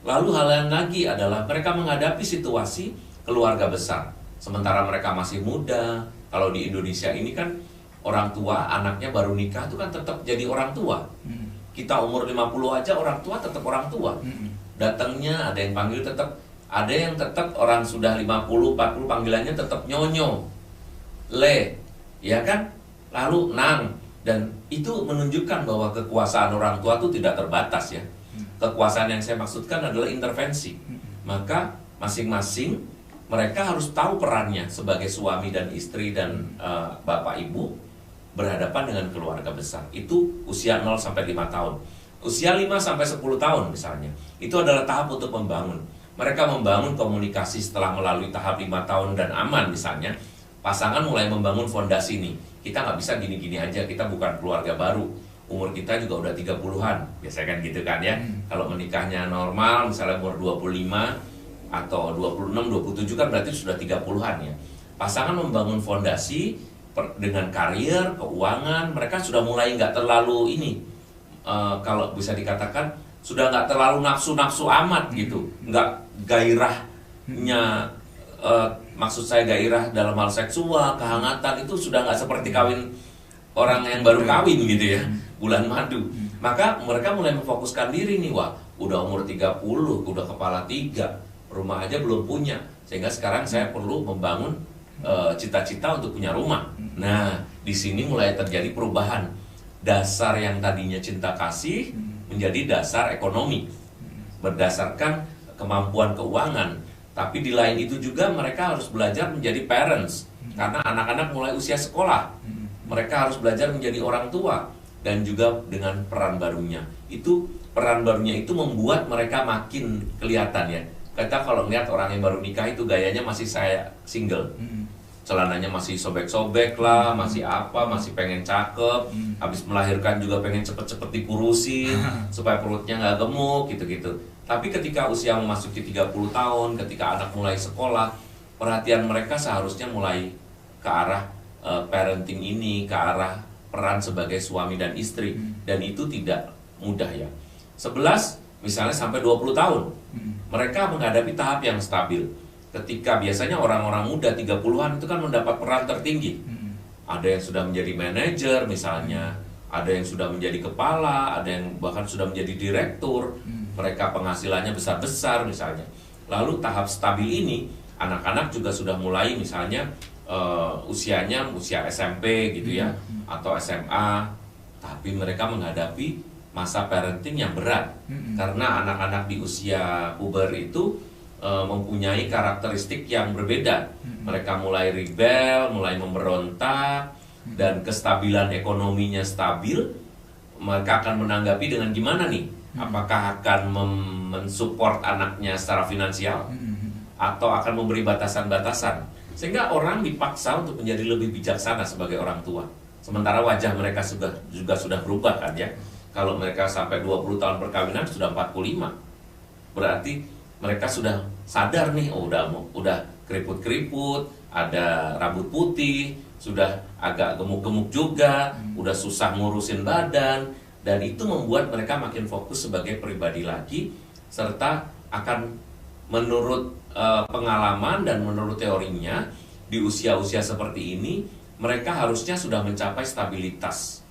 Lalu hal yang lagi adalah mereka menghadapi situasi keluarga besar. Sementara mereka masih muda. Kalau di Indonesia ini kan orang tua, anaknya baru nikah itu kan tetap jadi orang tua. Kita umur 50 aja orang tua tetap orang tua. Datangnya ada yang panggil ada yang tetap orang sudah 50, 40 panggilannya tetap nyonyo, le, ya kan? Lalu nang. Dan itu menunjukkan bahwa kekuasaan orang tua itu tidak terbatas ya. Kekuasaan yang saya maksudkan adalah intervensi. Maka masing-masing mereka harus tahu perannya sebagai suami dan istri dan bapak ibu berhadapan dengan keluarga besar. Itu usia 0-5 tahun. Usia 5-10 tahun misalnya, itu adalah tahap untuk membangun. Mereka membangun komunikasi setelah melalui tahap 5 tahun dan aman misalnya. Pasangan mulai membangun fondasi nih. Kita nggak bisa gini-gini aja, kita bukan keluarga baru. Umur kita juga udah 30-an, biasanya kan gitu kan ya. Kalau menikahnya normal, misalnya umur 25 atau 26, 27 kan berarti sudah 30-an ya. Pasangan membangun fondasi dengan karir, keuangan, mereka sudah mulai nggak terlalu kalau bisa dikatakan sudah nggak terlalu nafsu-nafsu amat gitu, nggak gairahnya, maksud saya gairah dalam hal seksual, kehangatan itu sudah nggak seperti kawin orang yang baru kawin gitu ya, bulan madu. Maka mereka mulai memfokuskan diri nih, wah udah umur 30, udah kepala 3, rumah aja belum punya, sehingga sekarang saya perlu membangun cita-cita untuk punya rumah. Nah, di sini mulai terjadi perubahan. Dasar yang tadinya cinta kasih menjadi dasar ekonomi, berdasarkan kemampuan keuangan. Tapi di lain itu juga mereka harus belajar menjadi parents, karena anak-anak mulai usia sekolah. Mereka harus belajar menjadi orang tua, dan juga dengan peran barunya. Peran barunya itu membuat mereka makin kelihatan ya. Kita kalau melihat orang yang baru nikah itu gayanya masih saya single, celananya masih sobek-sobek lah, masih masih pengen cakep, habis melahirkan juga pengen cepet-cepet dikurusin supaya perutnya nggak gemuk gitu-gitu. Tapi ketika usia memasuki 30 tahun, ketika anak mulai sekolah, perhatian mereka seharusnya mulai ke arah parenting ini, ke arah peran sebagai suami dan istri, dan itu tidak mudah ya. 11 misalnya sampai 20 tahun, mereka menghadapi tahap yang stabil. Ketika biasanya orang-orang muda 30-an itu kan mendapat peran tertinggi. Ada yang sudah menjadi manajer misalnya, ada yang sudah menjadi kepala, ada yang bahkan sudah menjadi direktur. Mereka penghasilannya besar-besar misalnya. Lalu tahap stabil ini, anak-anak juga sudah mulai misalnya usianya usia SMP gitu ya, atau SMA. Tapi mereka menghadapi masa parenting yang berat. Karena anak-anak di usia puber itu mempunyai karakteristik yang berbeda. Mereka mulai rebel, mulai memberontak, dan kestabilan ekonominya stabil. Mereka akan menanggapi dengan gimana nih? Apakah akan mensupport anaknya secara finansial, atau akan memberi batasan-batasan, sehingga orang dipaksa untuk menjadi lebih bijaksana sebagai orang tua. Sementara wajah mereka juga sudah berubah kan ya. Kalau mereka sampai 20 tahun perkawinan sudah 45. Berarti mereka sudah sadar nih, oh udah keriput-keriput, ada rambut putih, sudah agak gemuk-gemuk juga, udah susah ngurusin badan, dan itu membuat mereka makin fokus sebagai pribadi lagi, serta akan menurut pengalaman dan menurut teorinya di usia-usia seperti ini mereka harusnya sudah mencapai stabilitas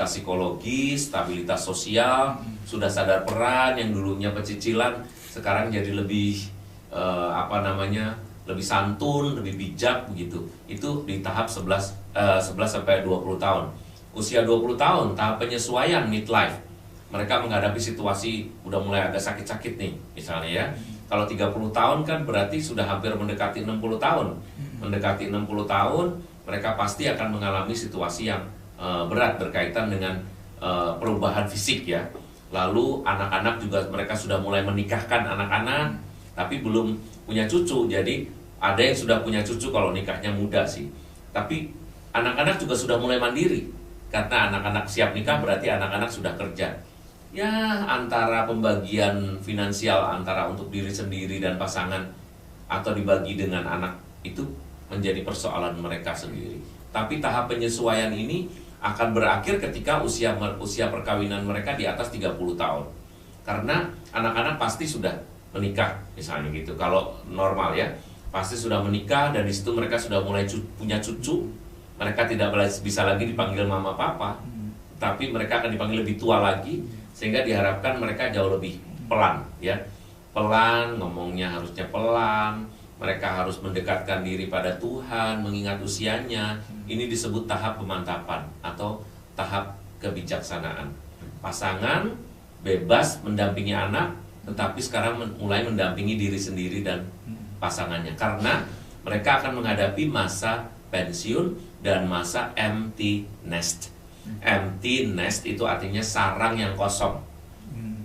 psikologis, stabilitas sosial, sudah sadar peran yang dulunya pecicilan sekarang jadi lebih lebih santun, lebih bijak begitu. Itu di tahap 11 sampai 20 tahun. Usia 20 tahun tahap penyesuaian midlife. Mereka menghadapi situasi udah mulai agak sakit-sakit nih misalnya ya. Kalau 30 tahun kan berarti sudah hampir mendekati 60 tahun. Mendekati 60 tahun mereka pasti akan mengalami situasi yang berat berkaitan dengan perubahan fisik ya. Lalu anak-anak juga mereka sudah mulai menikahkan anak-anak, tapi belum punya cucu. Jadi ada yang sudah punya cucu kalau nikahnya muda sih. Tapi anak-anak juga sudah mulai mandiri. Karena anak-anak siap nikah berarti anak-anak sudah kerja. Ya antara pembagian finansial antara untuk diri sendiri dan pasangan atau dibagi dengan anak itu menjadi persoalan mereka sendiri. Tapi tahap penyesuaian ini akan berakhir ketika usia perkawinan mereka di atas 30 tahun. Karena anak-anak pasti sudah menikah misalnya gitu. Kalau normal ya, pasti sudah menikah dan di situ mereka sudah mulai punya cucu. Mereka tidak bisa lagi dipanggil mama papa, tapi mereka akan dipanggil lebih tua lagi, sehingga diharapkan mereka jauh lebih pelan ya. Pelan, ngomongnya harusnya pelan. Mereka harus mendekatkan diri pada Tuhan, mengingat usianya. Ini disebut tahap pemantapan atau tahap kebijaksanaan. Pasangan bebas mendampingi anak, tetapi sekarang mulai mendampingi diri sendiri dan pasangannya. Karena mereka akan menghadapi masa pensiun dan masa empty nest. Empty nest itu artinya sarang yang kosong.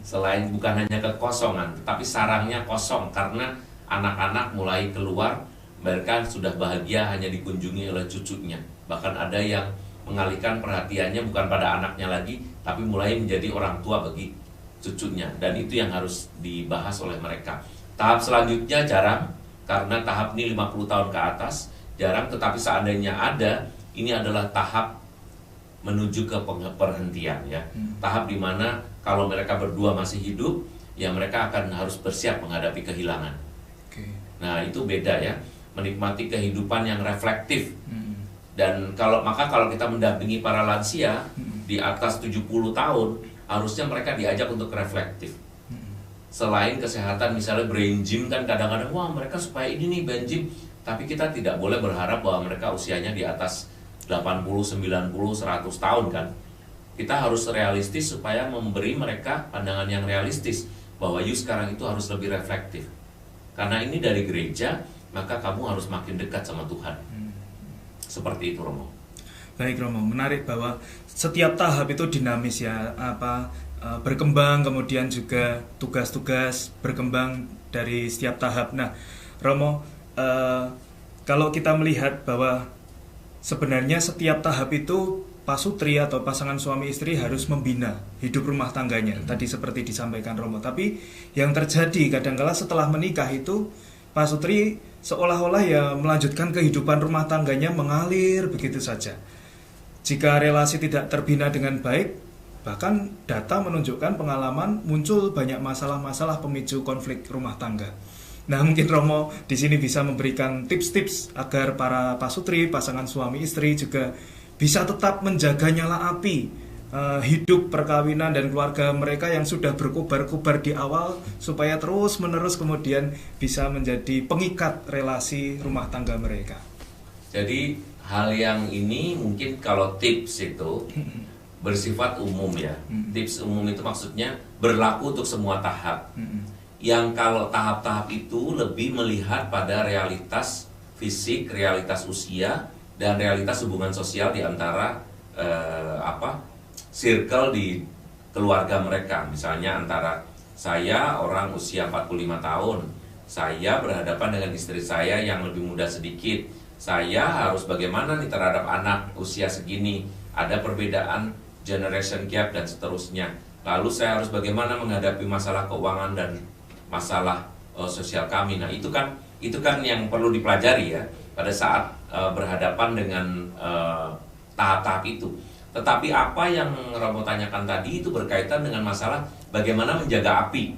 Selain bukan hanya kekosongan, tapi sarangnya kosong karena anak-anak mulai keluar, mereka sudah bahagia hanya dikunjungi oleh cucunya. Bahkan ada yang mengalihkan perhatiannya bukan pada anaknya lagi, tapi mulai menjadi orang tua bagi cucunya. Dan itu yang harus dibahas oleh mereka. Tahap selanjutnya jarang, karena tahap ini 50 tahun ke atas, jarang, tetapi seandainya ada, ini adalah tahap menuju ke perhentian ya. Tahap dimana kalau mereka berdua masih hidup, ya mereka akan harus bersiap menghadapi kehilangan. Nah itu beda ya, menikmati kehidupan yang reflektif. Dan kalau kita mendampingi para lansia di atas 70 tahun, harusnya mereka diajak untuk reflektif. Selain kesehatan, misalnya brain gym kan kadang-kadang, wah mereka supaya ini nih brain gym. Tapi kita tidak boleh berharap bahwa mereka usianya di atas 80, 90, 100 tahun kan. Kita harus realistis supaya memberi mereka pandangan yang realistis bahwa you sekarang itu harus lebih reflektif. Karena ini dari gereja, maka kamu harus makin dekat sama Tuhan. Seperti itu Romo. Baik Romo, menarik bahwa setiap tahap itu dinamis ya, berkembang, kemudian juga tugas-tugas berkembang dari setiap tahap. Nah Romo, kalau kita melihat bahwa sebenarnya setiap tahap itu pasutri atau pasangan suami istri harus membina hidup rumah tangganya, tadi seperti disampaikan Romo. Tapi yang terjadi kadangkala setelah menikah itu pasutri seolah-olah ya melanjutkan kehidupan rumah tangganya mengalir begitu saja. Jika relasi tidak terbina dengan baik, bahkan data menunjukkan pengalaman muncul banyak masalah-masalah pemicu konflik rumah tangga. Nah mungkin Romo di sini bisa memberikan tips-tips agar para pasutri, pasangan suami istri juga bisa tetap menjaga nyala api hidup perkawinan dan keluarga mereka yang sudah berkobar-kobar di awal, supaya terus-menerus kemudian bisa menjadi pengikat relasi rumah tangga mereka. Jadi hal yang ini mungkin kalau tips itu bersifat umum ya. Tips umum itu maksudnya berlaku untuk semua tahap. Yang kalau tahap-tahap itu lebih melihat pada realitas fisik, realitas usia, dan realitas hubungan sosial di antara circle di keluarga mereka. Misalnya antara saya orang usia 45 tahun, saya berhadapan dengan istri saya yang lebih muda sedikit. Saya harus bagaimana nih terhadap anak usia segini, ada perbedaan generation gap dan seterusnya. Lalu saya harus bagaimana menghadapi masalah keuangan dan masalah sosial kami. Nah, itu kan yang perlu dipelajari ya pada saat berhadapan dengan tahap-tahap itu. Tetapi apa yang Romo tanyakan tadi itu berkaitan dengan masalah bagaimana menjaga api.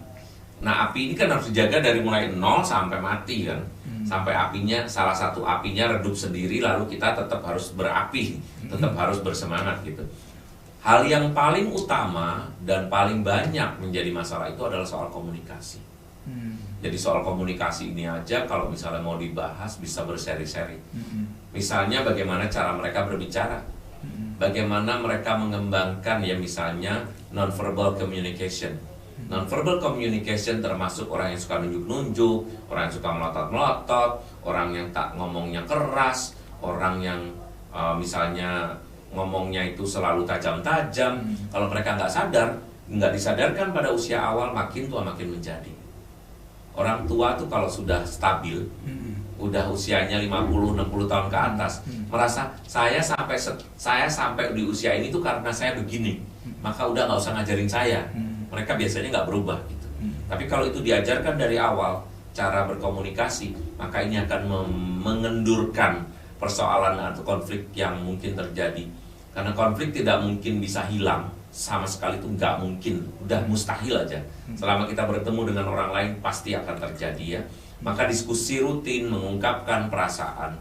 Nah, api ini kan harus dijaga dari mulai nol sampai mati kan. Sampai apinya, salah satu apinya redup sendiri, lalu kita tetap harus berapi, tetap harus bersemangat gitu. Hal yang paling utama dan paling banyak menjadi masalah itu adalah soal komunikasi. Jadi soal komunikasi ini aja kalau misalnya mau dibahas bisa berseri-seri. Misalnya bagaimana cara mereka berbicara, bagaimana mereka mengembangkan ya misalnya non-verbal communication. Non-verbal communication termasuk orang yang suka nunjuk-nunjuk, orang yang suka melotot-melotot, orang yang tak ngomongnya keras, orang yang misalnya ngomongnya itu selalu tajam-tajam. Kalau mereka nggak disadarkan pada usia awal, makin tua makin menjadi. Orang tua tuh kalau sudah stabil, udah usianya 50-60 tahun ke atas, merasa saya sampai di usia ini tuh karena saya begini, maka udah nggak usah ngajarin saya. Mereka biasanya nggak berubah gitu. Tapi kalau itu diajarkan dari awal cara berkomunikasi, maka ini akan mengendurkan persoalan atau konflik yang mungkin terjadi. Karena konflik tidak mungkin bisa hilang, sama sekali itu nggak mungkin, udah mustahil aja. Selama kita bertemu dengan orang lain pasti akan terjadi ya. Maka diskusi rutin mengungkapkan perasaan.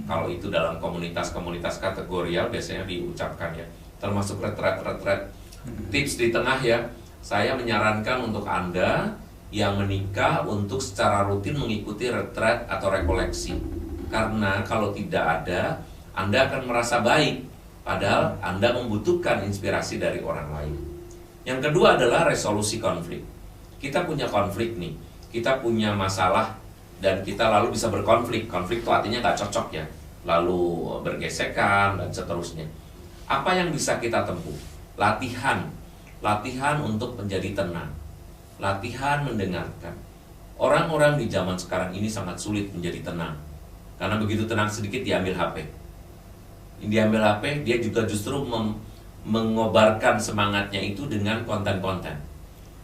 Kalau itu dalam komunitas-komunitas kategorial biasanya diucapkan ya. Termasuk retret. Tips di tengah ya, saya menyarankan untuk Anda yang menikah untuk secara rutin mengikuti retret atau rekoleksi. Karena kalau tidak ada, Anda akan merasa baik, padahal Anda membutuhkan inspirasi dari orang lain. Yang kedua adalah resolusi konflik. Kita punya konflik nih, kita punya masalah, dan kita lalu bisa berkonflik. Konflik itu artinya nggak cocok ya, lalu bergesekan dan seterusnya. Apa yang bisa kita tempuh? Latihan untuk menjadi tenang, latihan mendengarkan. Orang-orang di zaman sekarang ini sangat sulit menjadi tenang, karena begitu tenang sedikit diambil HP. Diambil HP, dia juga justru mengobarkan semangatnya itu dengan konten-konten.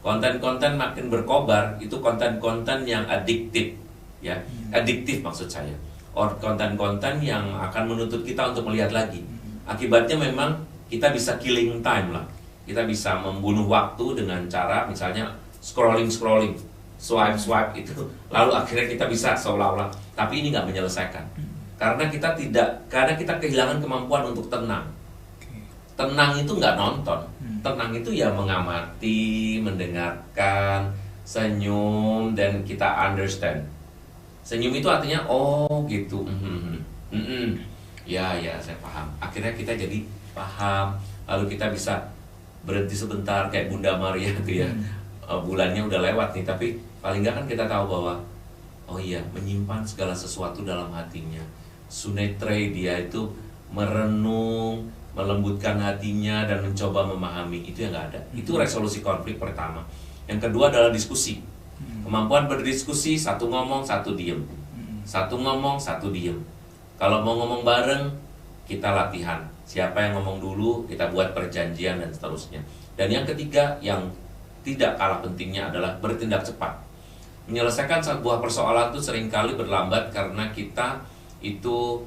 Konten-konten makin berkobar, itu konten-konten yang adiktif, ya, adiktif maksud saya. Konten-konten yang akan menuntut kita untuk melihat lagi. Akibatnya memang kita bisa killing time lah. Kita bisa membunuh waktu dengan cara misalnya scrolling, swipe itu. Lalu akhirnya kita bisa seolah-olah, tapi ini nggak menyelesaikan. Karena kita kehilangan kemampuan untuk tenang. Tenang itu nggak nonton. Tenang itu ya mengamati, mendengarkan, senyum, dan kita understand. Senyum itu artinya oh gitu. Ya saya paham. Akhirnya kita jadi paham. Lalu kita bisa berhenti sebentar kayak Bunda Maria tuh ya. Bulannya udah lewat nih, tapi paling nggak kan kita tahu bahwa oh iya, menyimpan segala sesuatu dalam hatinya. Sunetre, dia itu merenung, melembutkan hatinya dan mencoba memahami. Itu yang nggak ada. Itu resolusi konflik pertama. Yang kedua adalah diskusi. Kemampuan berdiskusi, satu ngomong, satu diem. Satu ngomong, satu diem. Kalau mau ngomong bareng, kita latihan. Siapa yang ngomong dulu, kita buat perjanjian dan seterusnya. Dan yang ketiga, yang tidak kalah pentingnya adalah bertindak cepat. Menyelesaikan sebuah persoalan itu seringkali berlambat karena kita itu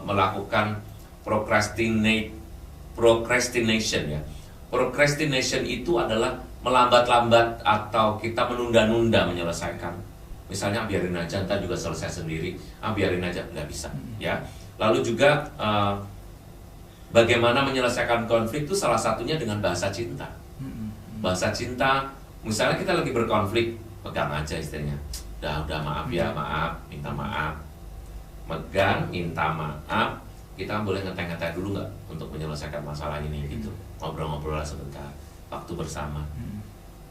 melakukan procrastination ya. Procrastination itu adalah melambat-lambat atau kita menunda-nunda menyelesaikan. Misalnya biarin aja, ntar juga selesai sendiri. Biarin aja, nggak bisa ya. Lalu juga bagaimana menyelesaikan konflik itu salah satunya dengan bahasa cinta. Bahasa cinta, misalnya kita lagi berkonflik, pegang aja istrinya. Udah maaf ya, maaf, minta maaf. Megang, minta maaf, kita boleh ngeteh-ngeteh dulu nggak untuk menyelesaikan masalah ini gitu. Ngobrol-ngobrol sebentar, waktu bersama,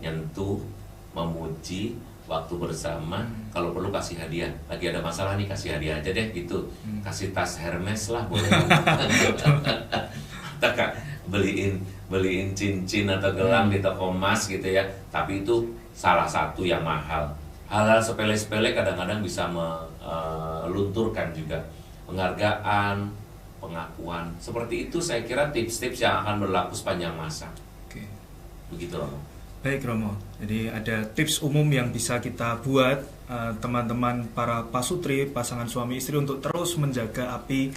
nyentuh, memuji, waktu bersama. Kalau perlu kasih hadiah, lagi ada masalah nih kasih hadiah aja deh gitu. Kasih tas Hermes lah boleh. Atau beliin cincin atau gelang di toko emas gitu ya. Tapi itu salah satu yang mahal. Hal-hal sepele-sepele kadang-kadang bisa melunturkan juga penghargaan, pengakuan. Seperti itu saya kira tips-tips yang akan berlaku sepanjang masa. Oke. Begitu Romo. Baik Romo, jadi ada tips umum yang bisa kita buat teman-teman para pasutri, pasangan suami istri untuk terus menjaga api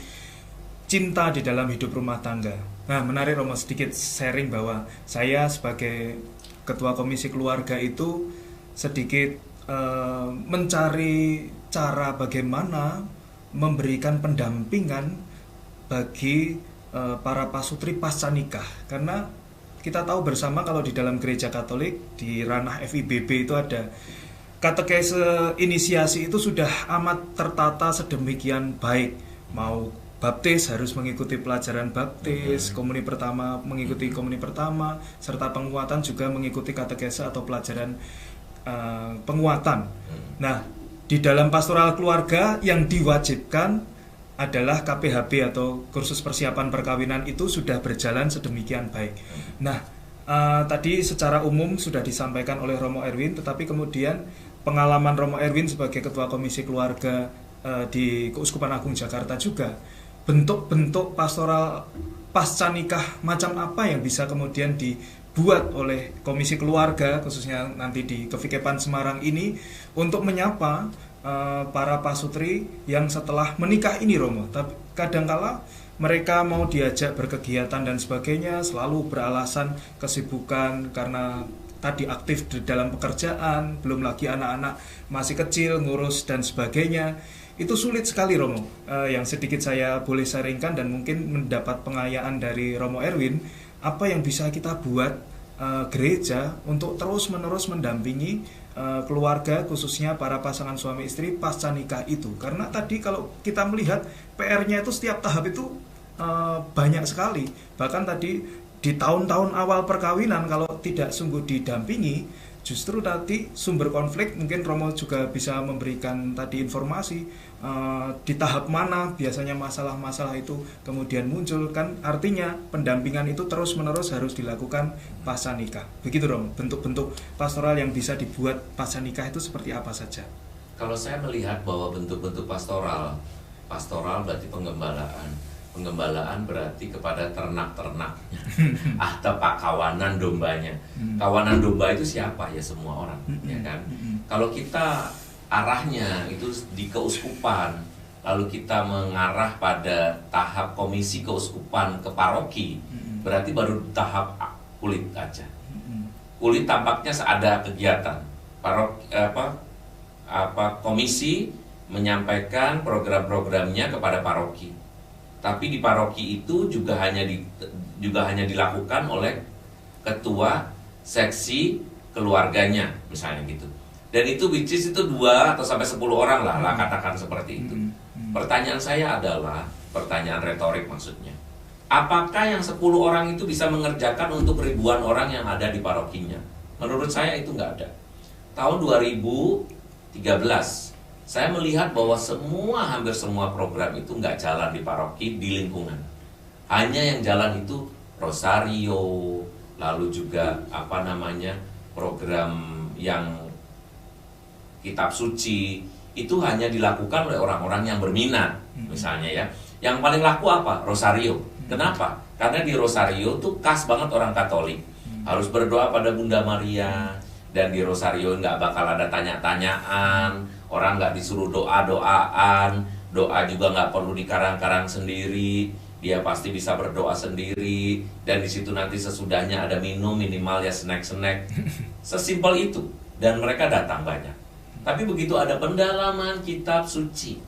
cinta di dalam hidup rumah tangga. Nah, menarik Romo, sedikit sharing bahwa saya sebagai ketua komisi keluarga itu sedikit mencari cara bagaimana memberikan pendampingan bagi para pasutri pasca nikah. Karena kita tahu bersama kalau di dalam gereja Katolik di ranah FIBB itu ada katekese inisiasi itu sudah amat tertata sedemikian baik. Mau baptis harus mengikuti pelajaran baptis, komuni pertama mengikuti komuni pertama, serta penguatan juga mengikuti katekese atau pelajaran penguatan. Nah, di dalam pastoral keluarga yang diwajibkan adalah KPHB atau kursus persiapan perkawinan itu sudah berjalan sedemikian baik. Nah, tadi secara umum sudah disampaikan oleh Romo Erwin, tetapi kemudian pengalaman Romo Erwin sebagai ketua komisi keluarga di Keuskupan Agung Jakarta juga, bentuk-bentuk pastoral pasca nikah macam apa yang bisa kemudian dibuat oleh komisi keluarga, khususnya nanti di Kevikepan Semarang ini, untuk menyapa para pasutri yang setelah menikah ini Romo. Tapi kadangkala mereka mau diajak berkegiatan dan sebagainya selalu beralasan kesibukan karena tadi aktif di dalam pekerjaan, belum lagi anak-anak masih kecil ngurus dan sebagainya. Itu sulit sekali Romo. Yang sedikit saya boleh sharingkan dan mungkin mendapat pengayaan dari Romo Erwin, apa yang bisa kita buat gereja untuk terus-menerus mendampingi keluarga, khususnya para pasangan suami istri pasca nikah itu. Karena tadi kalau kita melihat PR-nya itu setiap tahap itu banyak sekali. Bahkan tadi di tahun-tahun awal perkawinan kalau tidak sungguh didampingi, justru nanti sumber konflik. Mungkin Romo juga bisa memberikan tadi informasi di tahap mana biasanya masalah-masalah itu kemudian muncul. Kan artinya pendampingan itu terus-menerus harus dilakukan pasca nikah. Begitu Romo, bentuk-bentuk pastoral yang bisa dibuat pasca nikah itu seperti apa saja? Kalau saya melihat bahwa bentuk-bentuk pastoral berarti penggembalaan berarti kepada ternak-ternaknya atau kawanan dombanya. Kawanan domba itu siapa? Ya semua orang, ya kan? Kalau kita arahnya itu di keuskupan, lalu kita mengarah pada tahap komisi keuskupan ke paroki, berarti baru tahap kulit aja. Kulit tampaknya ada kegiatan. Komisi menyampaikan program-programnya kepada paroki. Tapi di paroki itu juga hanya dilakukan oleh ketua seksi keluarganya, misalnya gitu. Dan itu which is itu 2 atau sampai 10 orang lah katakan seperti itu. Pertanyaan saya adalah pertanyaan retorik maksudnya. Apakah yang 10 orang itu bisa mengerjakan untuk ribuan orang yang ada di parokinya? Menurut saya itu nggak ada. Tahun 2013 saya melihat bahwa hampir semua program itu nggak jalan di paroki, di lingkungan. Hanya yang jalan itu rosario, lalu juga program yang kitab suci, itu hanya dilakukan oleh orang-orang yang berminat, misalnya ya. Yang paling laku apa? Rosario. Kenapa? Karena di rosario tuh khas banget orang Katolik. Harus berdoa pada Bunda Maria, dan di rosario nggak bakal ada tanya-tanyaan, orang nggak disuruh doa-doaan, doa juga nggak perlu dikarang-karang sendiri, dia pasti bisa berdoa sendiri, dan di situ nanti sesudahnya ada minum, minimal ya snack-snack. Sesimpel itu, dan mereka datang banyak. Tapi begitu ada pendalaman kitab suci,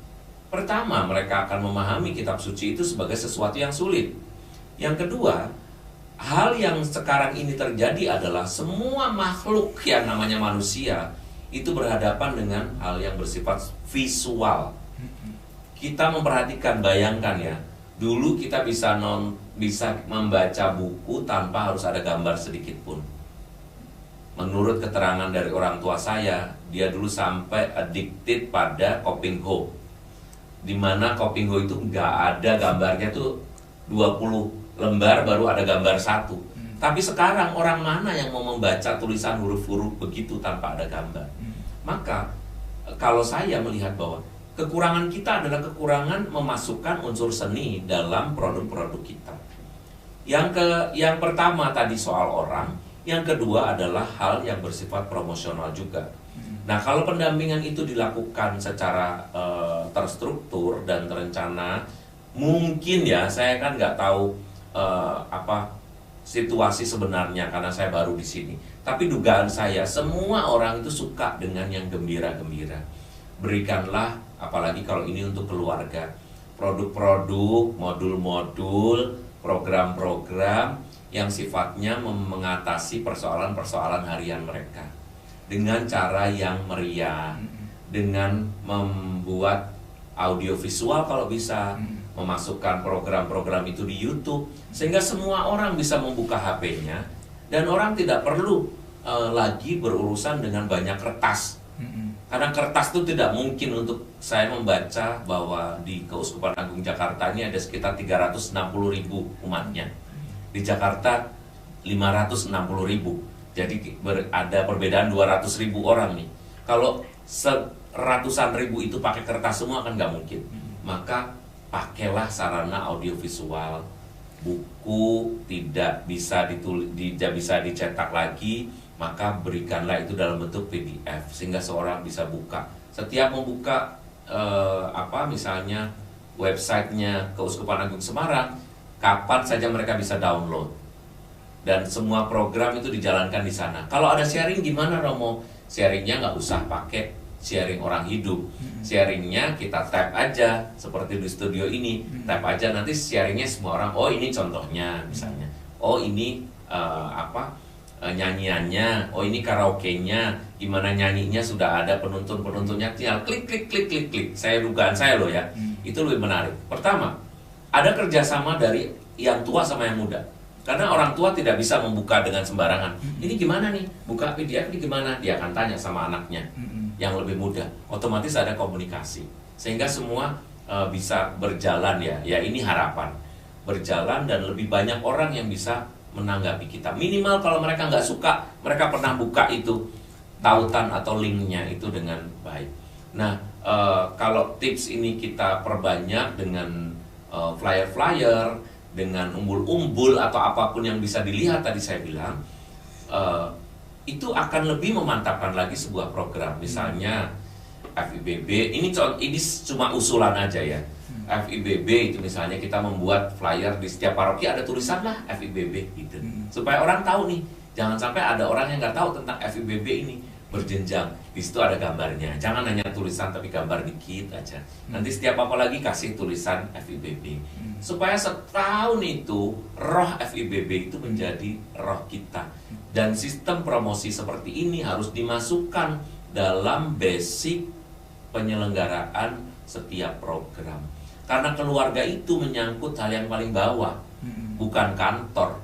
pertama mereka akan memahami kitab suci itu sebagai sesuatu yang sulit. Yang kedua, hal yang sekarang ini terjadi adalah semua makhluk yang namanya manusia itu berhadapan dengan hal yang bersifat visual. Kita memperhatikan, bayangkan ya, Dulu kita bisa membaca buku tanpa harus ada gambar sedikit pun. Menurut keterangan dari orang tua saya, dia dulu sampai addicted pada Kopingho, dimana Kopingho itu nggak ada gambarnya tuh 20 lembar baru ada gambar satu. Tapi sekarang orang mana yang mau membaca tulisan huruf-huruf begitu tanpa ada gambar? Maka kalau saya melihat bahwa kekurangan kita adalah kekurangan memasukkan unsur seni dalam produk-produk kita. Yang pertama tadi soal orang, yang kedua adalah hal yang bersifat promosional juga. Nah, kalau pendampingan itu dilakukan secara terstruktur dan terencana, mungkin ya, saya kan nggak tahu situasi sebenarnya karena saya baru di sini. Tapi dugaan saya, semua orang itu suka dengan yang gembira-gembira. Berikanlah, apalagi kalau ini untuk keluarga, produk-produk, modul-modul, program-program yang sifatnya mengatasi persoalan-persoalan harian mereka dengan cara yang meriah, dengan membuat audiovisual kalau bisa, memasukkan program-program itu di YouTube, sehingga semua orang bisa membuka HP-nya dan orang tidak perlu lagi berurusan dengan banyak kertas. Karena kertas itu tidak mungkin untuk saya membaca bahwa di Keuskupan Agung Jakarta ini ada sekitar 360.000 umatnya. Di Jakarta 560.000. Jadi ada perbedaan 200.000 orang nih. Kalau ratusan ribu itu pakai kertas semua kan nggak mungkin. Maka pakailah sarana audiovisual. Buku tidak bisa dicetak lagi, maka berikanlah itu dalam bentuk PDF sehingga seorang bisa buka. Setiap membuka misalnya websitenya Keuskupan Agung Semarang, kapan saja mereka bisa download. Dan semua program itu dijalankan di sana. Kalau ada sharing gimana, Romo? Sharingnya nggak usah pakai sharing orang hidup. Sharingnya kita tap aja seperti di studio ini. Tap aja, nanti sharingnya semua orang. Oh, ini contohnya misalnya. Oh, ini nyanyiannya. Oh, ini karaoke-nya. Gimana nyanyinya, sudah ada penuntun-penuntunnya. Tinggal klik. Dugaan saya loh ya. Itu lebih menarik. Pertama, ada kerjasama dari yang tua sama yang muda. Karena orang tua tidak bisa membuka dengan sembarangan. Ini gimana nih? Buka PDF ini gimana? Dia akan tanya sama anaknya yang lebih muda. Otomatis ada komunikasi. Sehingga semua bisa berjalan ya. Ya, ini harapan. Berjalan dan lebih banyak orang yang bisa menanggapi kita. Minimal kalau mereka nggak suka, mereka pernah buka itu tautan atau linknya itu dengan baik. Nah, kalau tips ini kita perbanyak dengan flyer-flyer, dengan umbul-umbul atau apapun yang bisa dilihat tadi saya bilang, itu akan lebih memantapkan lagi sebuah program. Misalnya FIBB, ini cuma usulan aja ya. FIBB itu misalnya kita membuat flyer di setiap paroki ada tulisan lah FIBB gitu. Supaya orang tahu nih, jangan sampai ada orang yang nggak tahu tentang FIBB ini. Berjenjang, di situ ada gambarnya. Jangan hanya tulisan tapi gambar dikit aja. Nanti setiap apa lagi kasih tulisan FIBB. Supaya setahun itu roh FIBB itu menjadi roh kita. Dan sistem promosi seperti ini harus dimasukkan dalam basic penyelenggaraan setiap program. Karena keluarga itu menyangkut hal yang paling bawah, bukan kantor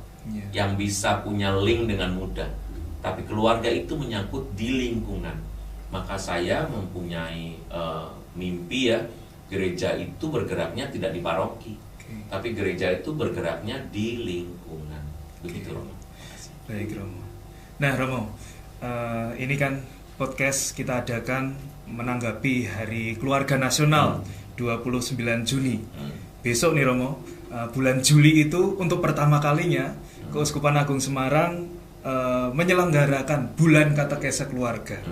yang bisa punya link dengan mudah. Tapi keluarga itu menyangkut di lingkungan. Maka saya mempunyai mimpi ya, gereja itu bergeraknya tidak di paroki, tapi gereja itu bergeraknya di lingkungan. Begitu, Romo. Baik, Romo. Nah, Romo, ini kan podcast kita adakan menanggapi Hari Keluarga Nasional 29 Juni. Besok nih, Romo, bulan Juli itu untuk pertama kalinya Keuskupan Agung Semarang menyelenggarakan bulan katekese keluarga.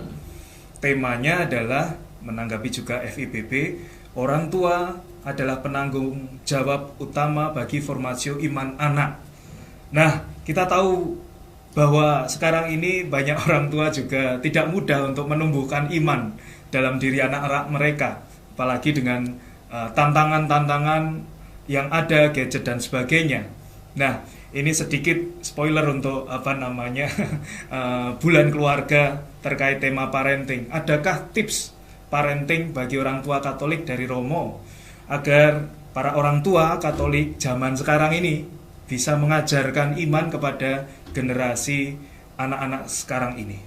Temanya adalah menanggapi juga FIBB, orang tua adalah penanggung jawab utama bagi formasio iman anak. Nah, kita tahu bahwa sekarang ini banyak orang tua juga tidak mudah untuk menumbuhkan iman dalam diri anak-anak mereka, apalagi dengan tantangan-tantangan yang ada, gadget dan sebagainya. Nah, ini sedikit spoiler untuk bulan keluarga terkait tema parenting. Adakah tips parenting bagi orang tua Katolik dari Romo agar para orang tua Katolik zaman sekarang ini bisa mengajarkan iman kepada generasi anak-anak sekarang ini?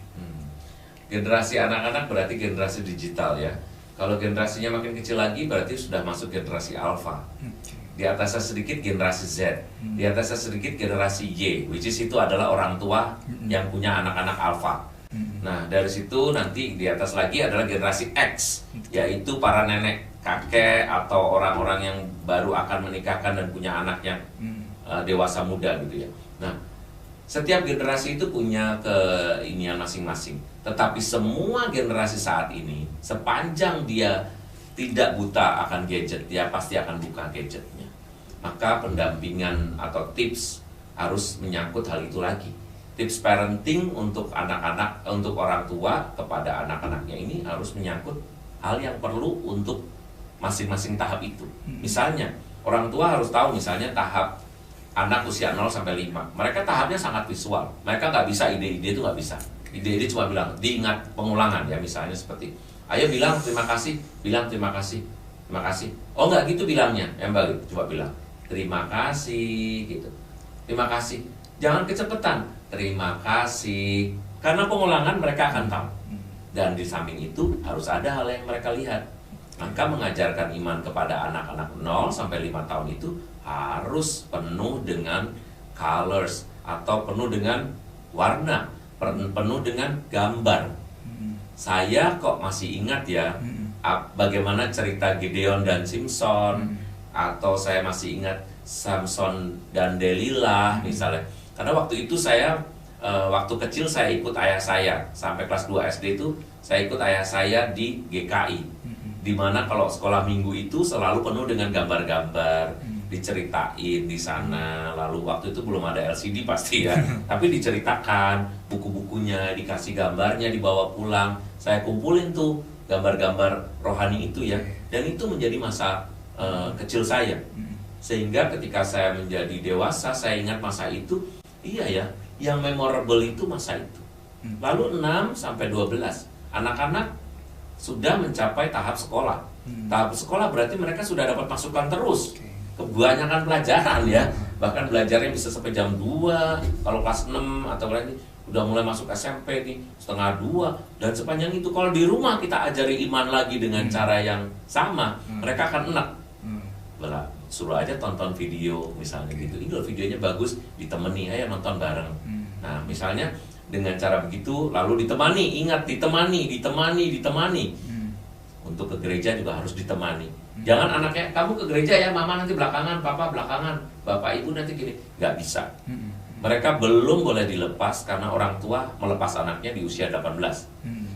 Generasi anak-anak berarti generasi digital ya. Kalau generasinya makin kecil lagi berarti sudah masuk generasi alpha. Di atasnya sedikit generasi Z, di atasnya sedikit generasi Y, which is itu adalah orang tua yang punya anak-anak alpha. Nah, dari situ nanti di atas lagi adalah generasi X, yaitu para nenek, kakek, atau orang-orang yang baru akan menikahkan dan punya anak yang dewasa muda gitu ya. Nah, setiap generasi itu punya keinian masing-masing. Tetapi semua generasi saat ini, sepanjang dia tidak buta akan gadget, dia pasti akan buka gadgetnya. Maka pendampingan atau tips harus menyangkut hal itu lagi. Tips parenting untuk anak-anak, untuk orang tua kepada anak-anaknya ini harus menyangkut hal yang perlu untuk masing-masing tahap itu. Misalnya, orang tua harus tahu misalnya tahap anak usia 0 sampai 5. Mereka tahapnya sangat visual. Mereka nggak bisa ide-ide itu nggak bisa. Ide-ide cuma bilang, diingat pengulangan ya, misalnya seperti ayo bilang terima kasih, bilang terima kasih, terima kasih. Oh nggak gitu bilangnya, yang balik, coba bilang terima kasih gitu. Terima kasih. Jangan kecepatan. Terima kasih. Karena pengulangan mereka akan tahu. Dan di samping itu harus ada hal yang mereka lihat. Maka mengajarkan iman kepada anak-anak 0 sampai 5 tahun itu harus penuh dengan colors atau penuh dengan warna, penuh dengan gambar. Saya kok masih ingat ya bagaimana cerita Gideon dan Simpson, atau saya masih ingat Samson dan Delilah misalnya. Karena waktu itu saya waktu kecil saya ikut ayah saya sampai kelas 2 SD itu saya ikut ayah saya di GKI, di mana kalau sekolah minggu itu selalu penuh dengan gambar-gambar, diceritain di sana. Lalu waktu itu belum ada LCD pasti ya, tapi diceritakan buku-bukunya, dikasih gambarnya, dibawa pulang. Saya kumpulin tuh gambar-gambar rohani itu ya, dan itu menjadi masa kecil saya. Sehingga ketika saya menjadi dewasa, saya ingat masa itu, iya ya, yang memorable itu masa itu. Lalu 6 sampai 12, anak-anak sudah mencapai tahap sekolah. Tahap sekolah berarti mereka sudah dapat masukan terus. Kebanyakan pelajaran ya, bahkan belajarnya bisa sampai jam 2, kalau kelas 6 atau berarti udah mulai masuk SMP nih, setengah 2, dan sepanjang itu. Kalau di rumah kita ajari iman lagi dengan cara yang sama, mereka akan enak. Suruh aja tonton video misalnya gitu, ini loh videonya bagus, ditemani, ayo nonton bareng. Nah misalnya dengan cara begitu, lalu ditemani, ingat ditemani. Untuk ke gereja juga harus ditemani. Jangan anaknya, kamu ke gereja ya, mama nanti belakangan, papa belakangan, bapak ibu nanti gini. Nggak bisa. Mereka belum boleh dilepas karena orang tua melepas anaknya di usia 18.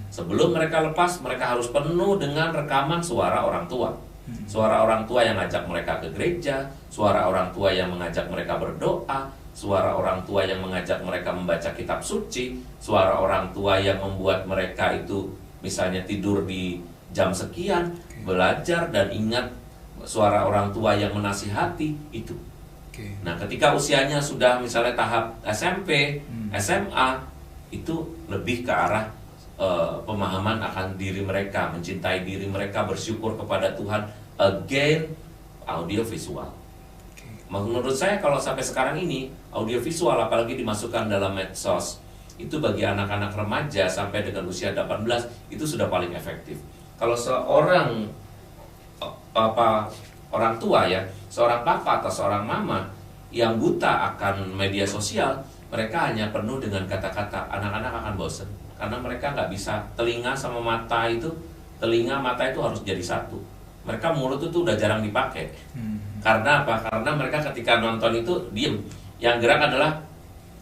Sebelum mereka lepas, mereka harus penuh dengan rekaman suara orang tua. Suara orang tua yang ngajak mereka ke gereja, suara orang tua yang mengajak mereka berdoa, suara orang tua yang mengajak mereka membaca kitab suci, suara orang tua yang membuat mereka itu misalnya tidur di jam sekian, belajar dan ingat, suara orang tua yang menasihati itu. Nah ketika usianya sudah misalnya tahap SMP, SMA, itu lebih ke arah pemahaman akan diri mereka, mencintai diri mereka, bersyukur kepada Tuhan. Again, audio visual. Menurut saya kalau sampai sekarang ini audio visual apalagi dimasukkan dalam medsos, itu bagi anak-anak remaja sampai dengan usia 18 itu sudah paling efektif. Kalau seorang orang tua ya, seorang papa atau seorang mama yang buta akan media sosial, mereka hanya penuh dengan kata-kata, anak-anak akan bosan karena mereka nggak bisa. Telinga sama mata itu, telinga mata itu harus jadi satu. Mereka mulut itu udah jarang dipakai. Karena apa? Karena mereka ketika nonton itu diem. Yang gerak adalah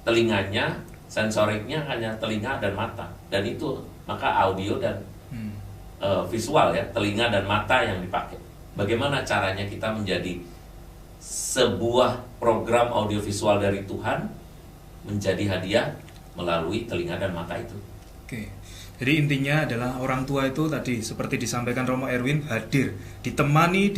telinganya, sensoriknya hanya telinga dan mata. Dan itu maka audio dan visual ya, telinga dan mata yang dipakai. Bagaimana caranya kita menjadi sebuah program audiovisual dari Tuhan menjadi hadiah melalui telinga dan mata itu. Oke. Jadi intinya adalah orang tua itu tadi seperti disampaikan Romo Erwin, hadir, ditemani,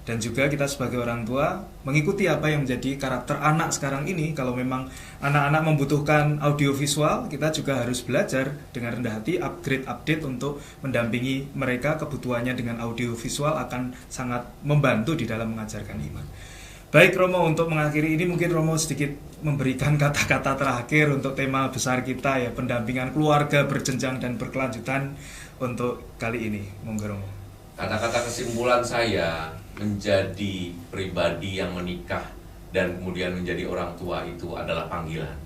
dan juga kita sebagai orang tua mengikuti apa yang menjadi karakter anak sekarang ini. Kalau memang anak-anak membutuhkan audiovisual, kita juga harus belajar dengan rendah hati, update untuk mendampingi mereka. Kebutuhannya dengan audiovisual akan sangat membantu di dalam mengajarkan iman. Baik Romo, untuk mengakhiri ini mungkin Romo sedikit memberikan kata-kata terakhir untuk tema besar kita ya, pendampingan keluarga berjenjang dan berkelanjutan untuk kali ini. Monggo Romo. Kata-kata kesimpulan saya, menjadi pribadi yang menikah dan kemudian menjadi orang tua itu adalah panggilan.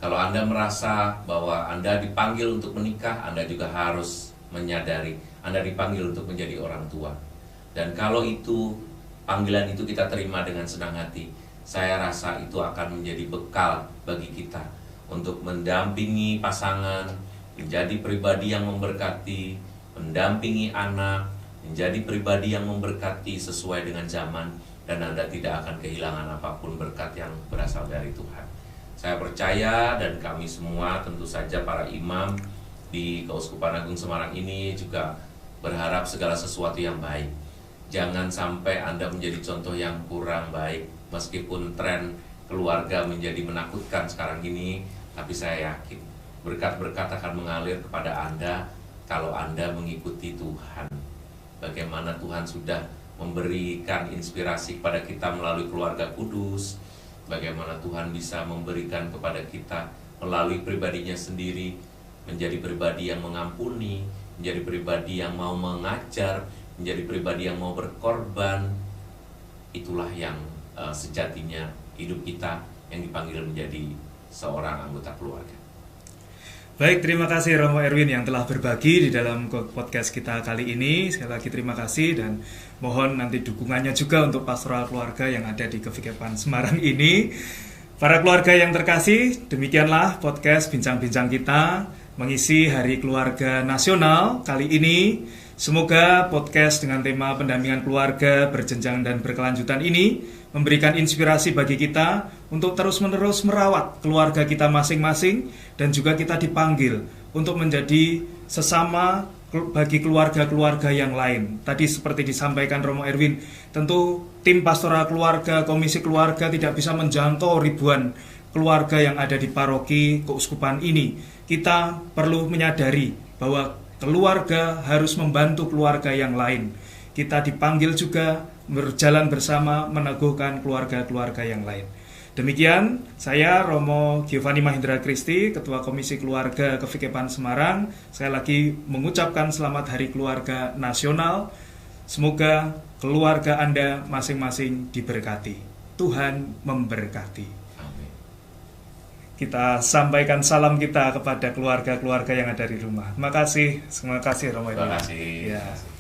Kalau Anda merasa bahwa Anda dipanggil untuk menikah, Anda juga harus menyadari Anda dipanggil untuk menjadi orang tua. Dan kalau itu panggilan itu kita terima dengan senang hati, saya rasa itu akan menjadi bekal bagi kita untuk mendampingi pasangan, menjadi pribadi yang memberkati, mendampingi anak, menjadi pribadi yang memberkati sesuai dengan zaman, dan Anda tidak akan kehilangan apapun berkat yang berasal dari Tuhan. Saya percaya, dan kami semua tentu saja para imam di Keuskupan Agung Semarang ini juga berharap segala sesuatu yang baik. Jangan sampai Anda menjadi contoh yang kurang baik. Meskipun tren keluarga menjadi menakutkan sekarang ini, tapi saya yakin berkat-berkat akan mengalir kepada Anda kalau Anda mengikuti Tuhan. Bagaimana Tuhan sudah memberikan inspirasi kepada kita melalui keluarga kudus, bagaimana Tuhan bisa memberikan kepada kita melalui pribadinya sendiri, menjadi pribadi yang mengampuni, menjadi pribadi yang mau mengajar, menjadi pribadi yang mau berkorban. Itulah yang sejatinya hidup kita yang dipanggil menjadi seorang anggota keluarga. Baik, terima kasih Romo Erwin yang telah berbagi di dalam podcast kita kali ini. Sekali lagi terima kasih, dan mohon nanti dukungannya juga untuk pastoral keluarga yang ada di Kevikepan Semarang ini. Para keluarga yang terkasih, demikianlah podcast bincang-bincang kita mengisi Hari Keluarga Nasional kali ini. Semoga podcast dengan tema pendampingan keluarga berjenjang dan berkelanjutan ini memberikan inspirasi bagi kita untuk terus-menerus merawat keluarga kita masing-masing, dan juga kita dipanggil untuk menjadi sesama bagi keluarga-keluarga yang lain. Tadi seperti disampaikan Romo Erwin, tentu tim pastoral keluarga, komisi keluarga tidak bisa menjangkau ribuan keluarga yang ada di paroki keuskupan ini. Kita perlu menyadari bahwa keluarga harus membantu keluarga yang lain. Kita dipanggil juga berjalan bersama meneguhkan keluarga-keluarga yang lain. Demikian, saya Romo Giovanni Mahendra Kristi, Ketua Komisi Keluarga Kevikepan Semarang. Sekali lagi mengucapkan selamat Hari Keluarga Nasional. Semoga keluarga Anda masing-masing diberkati. Tuhan memberkati. Amin. Kita sampaikan salam kita kepada keluarga-keluarga yang ada di rumah. Terima kasih Romo. Terima kasih. Ya.